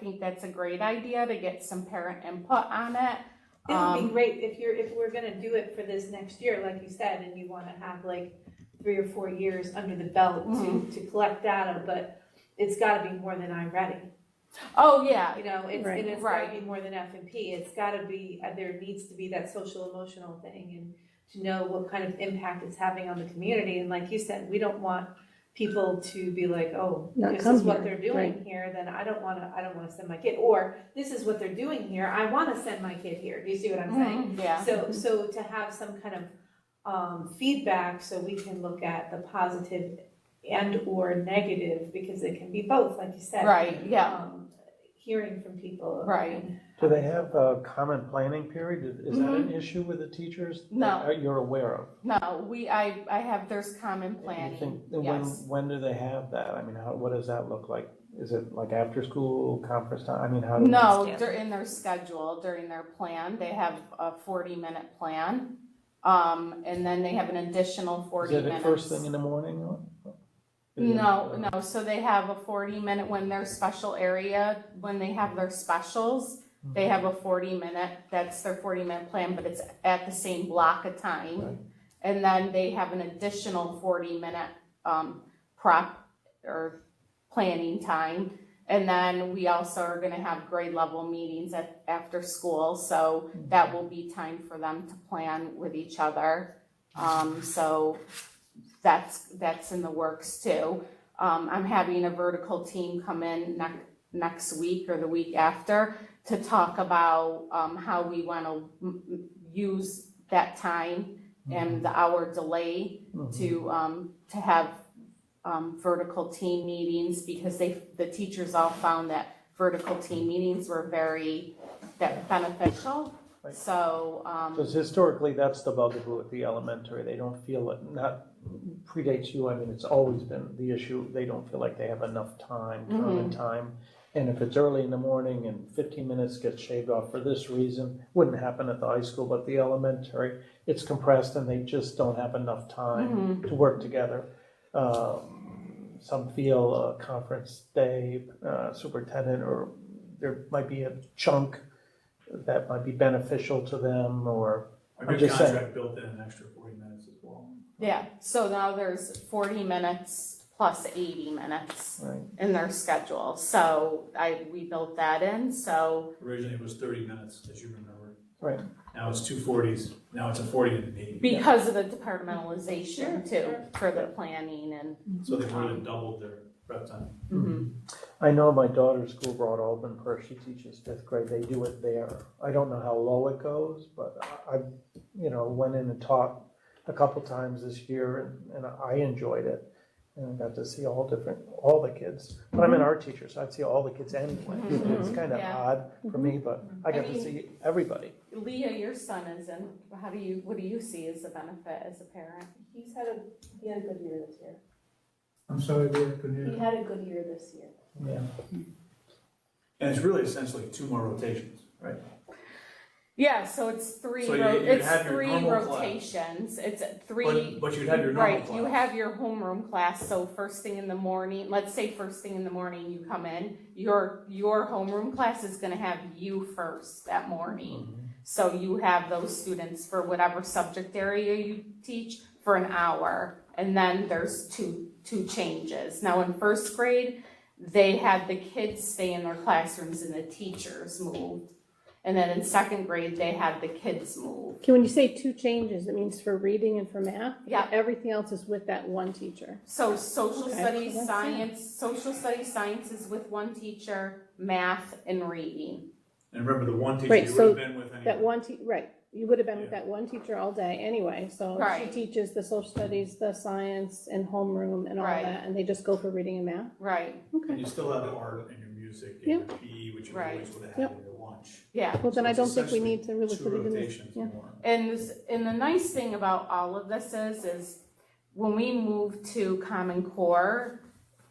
think that's a great idea to get some parent input on it. It would be great if we're gonna do it for this next year, like you said, and you wanna have like 3 or 4 years under the belt to collect data, but it's gotta be more than iReady. Oh, yeah. You know, it's Right. gotta be more than F&P. It's gotta be, there needs to be that social emotional thing and to know what kind of impact it's having on the community. And like you said, we don't want people to be like, oh, Not this come is what here, they're doing right. here, then I don't wanna send my kid. Or this is what they're doing here, I wanna send my kid here. Do you see what I'm saying? Yeah. So to have some kind of feedback so we can look at the positive and or negative, because it can be both, like you said. Right, yeah. Hearing from people. Right. Do they have a common planning period? Is that an issue with the teachers? No. That you're aware of? No, I have, there's common planning, You think, yes. when do they have that? I mean, what does that look like? Is it like after school, conference time? I mean, how do No, Yeah. in their schedule, during their plan, they have a 40-minute plan. And then they have an additional 40 Is it minutes. the first thing in the morning? Or? No, so they have a 40-minute when their special area, when they have their specials, they have a 40-minute, that's their 40-minute plan, but it's at the same block of time. Right. And then they have an additional 40-minute prep or planning time. And then we also are gonna have grade level meetings after school, so that will be time for them to plan with each other. So that's in the works too. I'm having a vertical team come in next week or the week after to talk about how we want to use that time and the hour delay to have vertical team meetings, because the teachers all found that vertical team meetings were very beneficial. Right. So Because historically, that's the bugaboo at the elementary. They don't feel it, not predates you. I mean, it's always been the issue. They don't feel like they have enough time, common time. And if it's early in the morning and 15 minutes gets shaved off for this reason, wouldn't happen at the high school, but the elementary, it's compressed and they just don't have enough time to work together. Some feel a conference day, superintendent, or there might be a chunk that might be beneficial to them, or Our I'm new just saying. contract built in an extra 40 minutes as well. yeah, so now there's 40 minutes plus 80 minutes Right. in their schedule. So we built that in, so Originally it was 30 minutes, as you remember. Right. Now it's 2 40s, now it's a 40-minute meeting. because of the departmentalization too, for the planning and. So they more than doubled their prep time. I know my daughter's school, Broad Alban Perth, she teaches 5th grade, they do it there. I don't know how low it goes, but I went in and taught a couple times this year, and I enjoyed it. And I got to see all the kids. But I'm an art teacher, so I'd see all the kids anyway. It's kind of Yeah. odd for me, but I got to see everybody. Leah, your son is in, what do you see as a benefit as a parent? He had a good year this year. I'm sorry, Leah, couldn't hear He you. had a good year this year. Yeah. And it's really essentially 2 more rotations, right? Yeah, so it's three, So you'd have your three normal class. rotations, it's 3. But you'd have your normal Right, you class. have your homeroom class, so first thing in the morning, let's say first thing in the morning you come in, your homeroom class is gonna have you first that morning. So you have those students for whatever subject area you teach for an hour, and then there's two changes. Now in first grade, they had the kids stay in their classrooms and the teachers moved. And then in second grade, they had the kids move. Okay, when you say 2 changes, it means for reading and for math? Yeah. Everything else is with that one teacher? So social Okay, studies, that's science is with one teacher, math and reading. And remember, the one teacher Right, you so would have been with anyway. That one right. you would have been with that one teacher all day anyway, so she Right. teaches the social studies, the science, and homeroom and all Right. that, and they just go for reading and math? Right, And you still have art and your music and Yep. your PE, which you Right. always would have had Yep. in your lunch. yeah. Well, then So I it's don't think we essentially need to really two put it in this, rotations yeah. more. And the nice thing about all of this is when we moved to Common Core,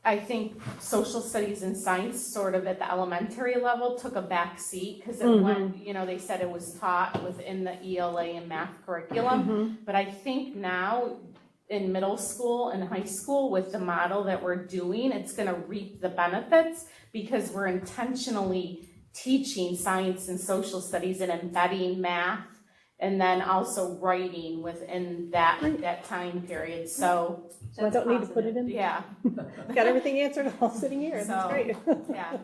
I think social studies and science sort of at the elementary level took a back seat because it went, they said it was taught within the ELA and math curriculum. But I think now in middle school and high school with the model that we're doing, it's gonna reap the benefits because we're intentionally teaching science and social studies and embedding math and then also writing within that time period. So So I don't need to put it in? yeah, Got everything answered all sitting here, that's So- great. yeah,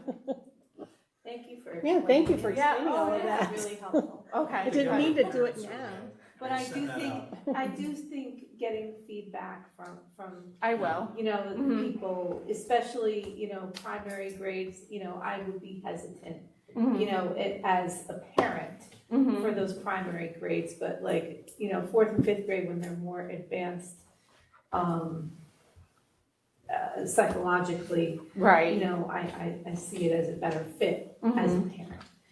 Thank you for. Yeah, thank you for Yeah, explaining all of That's that. really helpful. okay. I didn't need to do it now. But I Send do that think, out. I do think getting feedback from, I will. Mhm. people, especially, primary grades, I would be hesitant, Mhm. as a parent Mhm. for those primary grades, but like, 4th and 5th grade when they're more advanced, psychologically, Right. I see it as a better fit as a parent.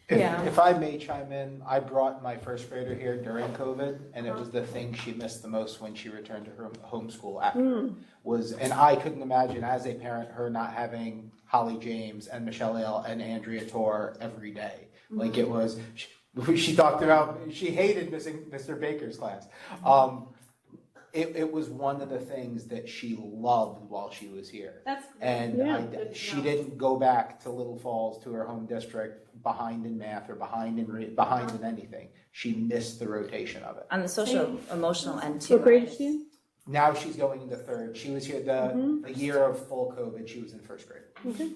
Yeah. If I may chime in, I brought my first grader here during COVID, and it was the thing she missed the most when she returned to her homeschool after. And I couldn't imagine as a parent, her not having Holly James and Michelle Ale and Andrea Torr every day. Like it was, she talked about, she hated missing Mr. Baker's class. It was one of the things that she loved while she was here. That's great. And Yeah. she didn't go back to Little Falls, to her home district, behind in math or behind in anything. She missed the rotation of it. On the social emotional end too. What grade is she in? Now she's going into third. She was here the year of full COVID. She was in first grade. Okay.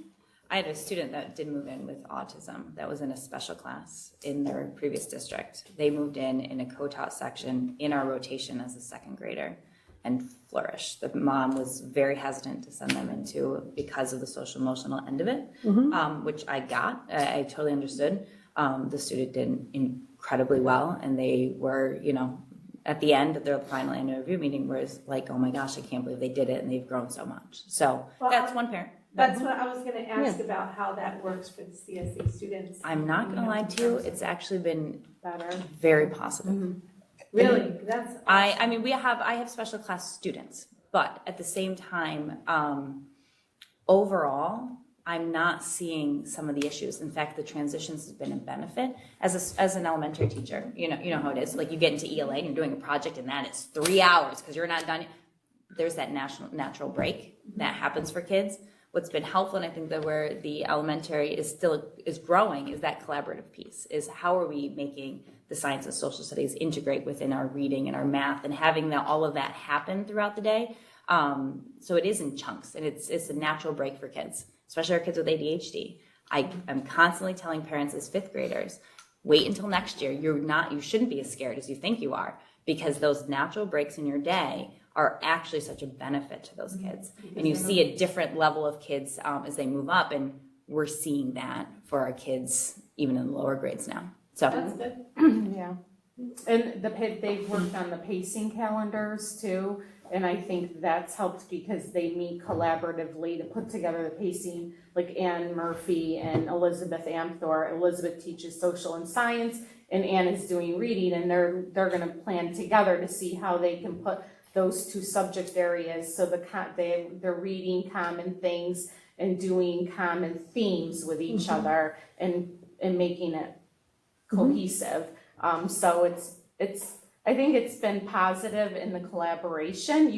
I had a student that did move in with autism that was in a special class in their previous district. They moved in a co-taught section in our rotation as a second grader and flourished. The mom was very hesitant to send them into because of the social emotional end of it, which I got. I totally understood. The student did incredibly well, and they were, at the end of their final interview meeting was like, oh my gosh, I can't believe they did it, and they've grown so much. So that's one parent. That's what I was gonna ask about how that works for the CSE students. I'm not gonna lie to you, it's actually been Better. very positive. Really, that's. I mean, I have special class students, but at the same time, overall, I'm not seeing some of the issues. In fact, the transitions has been a benefit as an elementary teacher. You know how it is. Like you get into ELA and you're doing a project and that is 3 hours because you're not done. There's that natural break that happens for kids. What's been helpful, and I think that where the elementary is growing, is that collaborative piece. Is how are we making the science and social studies integrate within our reading and our math, and having all of that happen throughout the day. So it is in chunks, and it's a natural break for kids, especially our kids with ADHD. I'm constantly telling parents as fifth graders, wait until next year. You shouldn't be as scared as you think you are, because those natural breaks in your day are actually such a benefit to those kids. And you see a different level of kids as they move up, and we're seeing that for our kids even in the lower grades now. So That's good. Yeah. And they've worked on the pacing calendars too, and I think that's helped because they meet collaboratively to put together the pacing, like Ann Murphy and Elizabeth Amthor. Elizabeth teaches social and science, and Ann is doing reading, and they're gonna plan together to see how they can put those two subject areas, so they're reading common things and doing common themes with each other and making it cohesive. So it's I think it's been positive in the collaboration.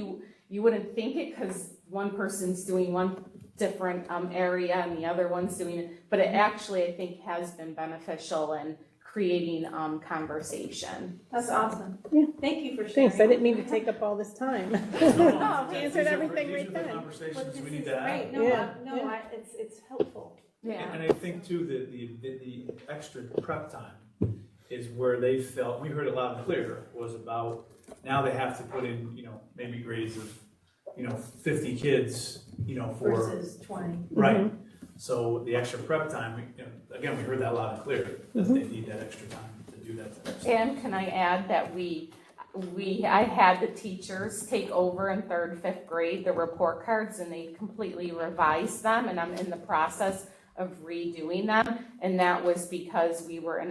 You wouldn't think it because one person's doing one different area and the other one's doing it, but it actually I think has been beneficial in creating conversation. That's awesome. Yeah. Thank you for sharing. Thanks, I didn't mean to take up all this time. No, She answered everything right These are the then. conversations we This need is to have. great. Yeah. It's helpful. Yeah. And I think too, that the extra prep time is where they felt, we heard it loud and clear, was about, now they have to put in, maybe grades of, 50 kids, for. Versus 20. Right. So the extra prep time, again, we heard that loud and clear, that they need that extra time to do that to us. And can I add that I had the teachers take over in 3rd, 5th grade, the report cards, and they completely revised them, and I'm in the process of redoing them, and that was because we were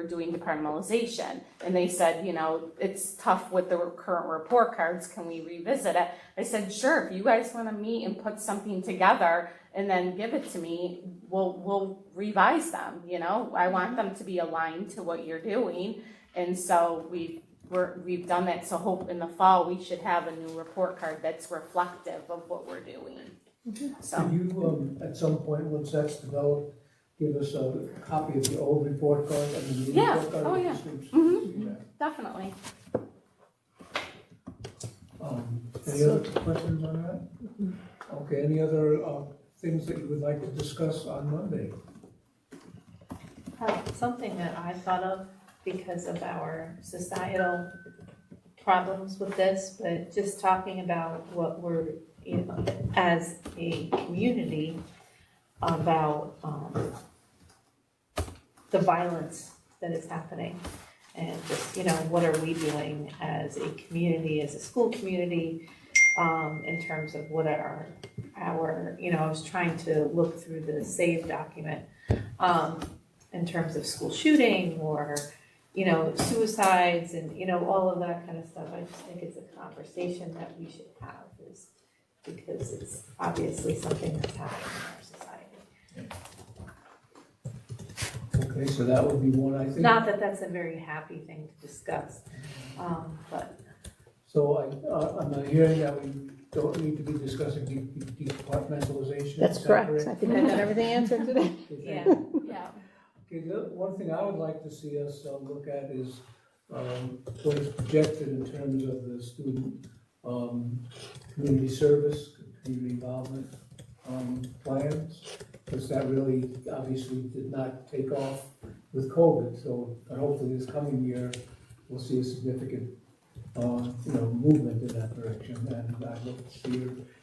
doing departmentalization, and they said, you know, it's tough with the current report cards, can we revisit it? I said, sure, if you guys wanna meet and put something together and then give it to me, we'll revise them, you know? I want them to be aligned to what you're doing, and so we've done that, so hope in the fall we should have a new report card that's reflective of what we're doing. So. Could you, at some point, once that's developed, give us a copy of the old report card and the new Yeah. report card? Oh, with yeah. the students? Mhm. Definitely. Any other questions on that? Okay, any other things that you would like to discuss on Monday? Something that I thought of because of our societal problems with this, but just talking about what we're, you know, as a community about the violence that is happening. And just, you know, what are we doing as a community, as a school community, in terms of what are our, you know, I was trying to look through the SAVE document, in terms of school shooting or, you know, suicides and, you know, all of that kind of stuff. I just think it's a conversation that we should have, is because it's obviously something that's happening in our society. Okay, so that would be one, I think. Not that that's a very happy thing to discuss, but. So I'm hearing that we don't need to be discussing departmentalization. That's Is that correct. I think I got everything answered today. Yeah. Yeah. Okay, the one thing I would like to see us look at is what is projected in terms of the student community service, community involvement plans, because that really obviously did not take off with COVID. So but hopefully this coming year, we'll see a significant movement in that direction. And I'd love to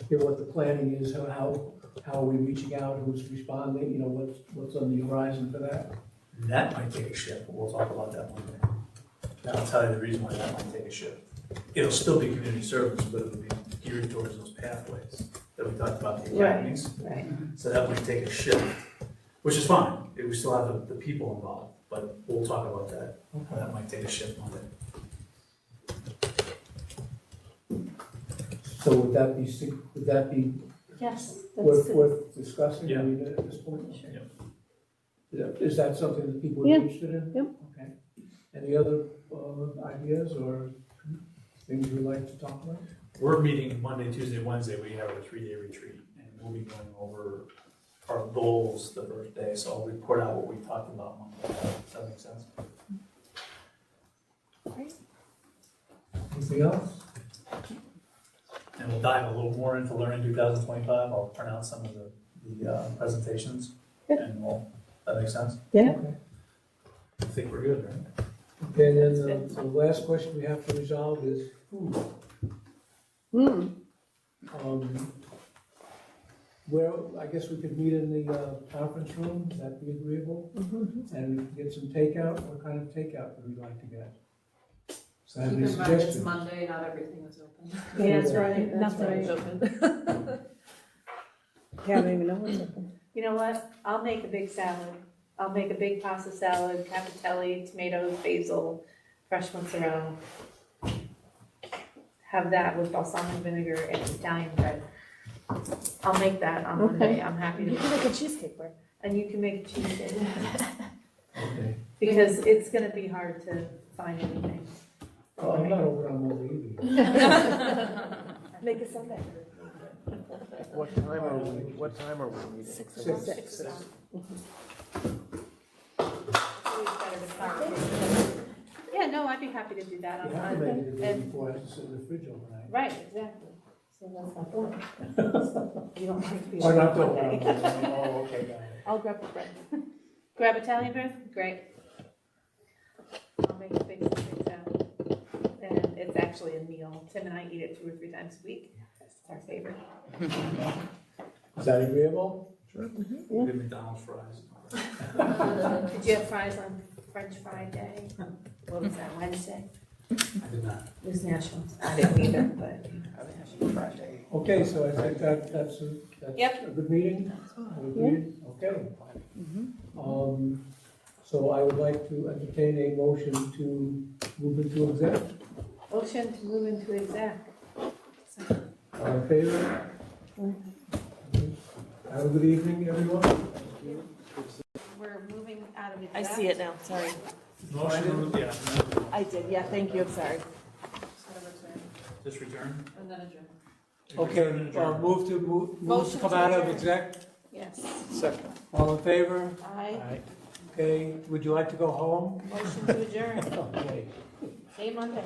hear what the planning is, how are we reaching out, who's responding, you know, what's on the horizon for that. That might take a shift, but we'll talk about that Monday. And I'll tell you the reason why that might take a shift. It'll still be community service, but it'll be geared towards those pathways that we talked about, the academies. Right. So that might take a shift, which is fine. We still have the people involved, but we'll talk about that. That might take a shift Monday. So would that be Yes, worth discussing Yeah. at this point? Sure. Yeah. Is that something that people are Yeah. interested in? Yep. Okay. Any other ideas or things you'd like to talk about? We're meeting Monday, Tuesday, Wednesday. We have a 3-day retreat, and we'll be going over our goals the first day. So I'll report out what we talked about Monday. Does that make sense? Anything else? And we'll dive a little more into Learning 2025. I'll print out some of the presentations, and that makes sense? Yeah. Okay. I think we're good, right? Okay, and then the last question we have to resolve is food. Well, I guess we could meet in the conference room, would that be agreeable? And we can get some takeout. What kind of takeout would we like to get? So have Keep any in mind, it's suggestions? Monday, not everything is open. Yeah, that's right, that's Nothing's right. open. Yeah, I don't even know what's open. You know what? I'll make a big salad. I'll make a big pasta salad, capitelli, tomatoes, basil, fresh mozzarella. Have that with balsamic vinegar and Italian bread. I'll make that on Monday. I'm happy to. You can make a cheesecake bread. And you can make a cheesecake. Okay. Because it's gonna be hard to find anything. Oh, I'm not over on Monday either. Make it Sunday. What time are we meeting? 6. It's always better to start with. Yeah, no, I'd be happy to do that. You have to make it the day And- before, it has to sit in the fridge overnight. Right, exactly. So that's my point. You don't like to be. Or not open the Monday. Oh, okay, got it. I'll grab the bread. Grab Italian bread? Great. I'll make a big salad. And it's actually a meal. Tim and I eat it 2 or 3 times a week. It's our favorite. Is that agreeable? Good McDonald's fries. Did you have fries on French Fry Day. What was that, Wednesday? I did not. It was national. I didn't either, but. Okay, so I think that's Yep. a good meeting? A good meeting? Okay. So I would like to entertain a motion to move into exec. Motion to move into exec. All in favor? Have a good evening, everyone. We're moving out of exec. I see it now, sorry. Motion, yeah, I did, yeah, thank you, I'm sorry. just return. And then adjourn. Okay, move to Motion come to out of adjourn. exec. Yes. Second. All in favor? Aye. Okay, would you like to go home? Motion to adjourn. Okay. See you Monday.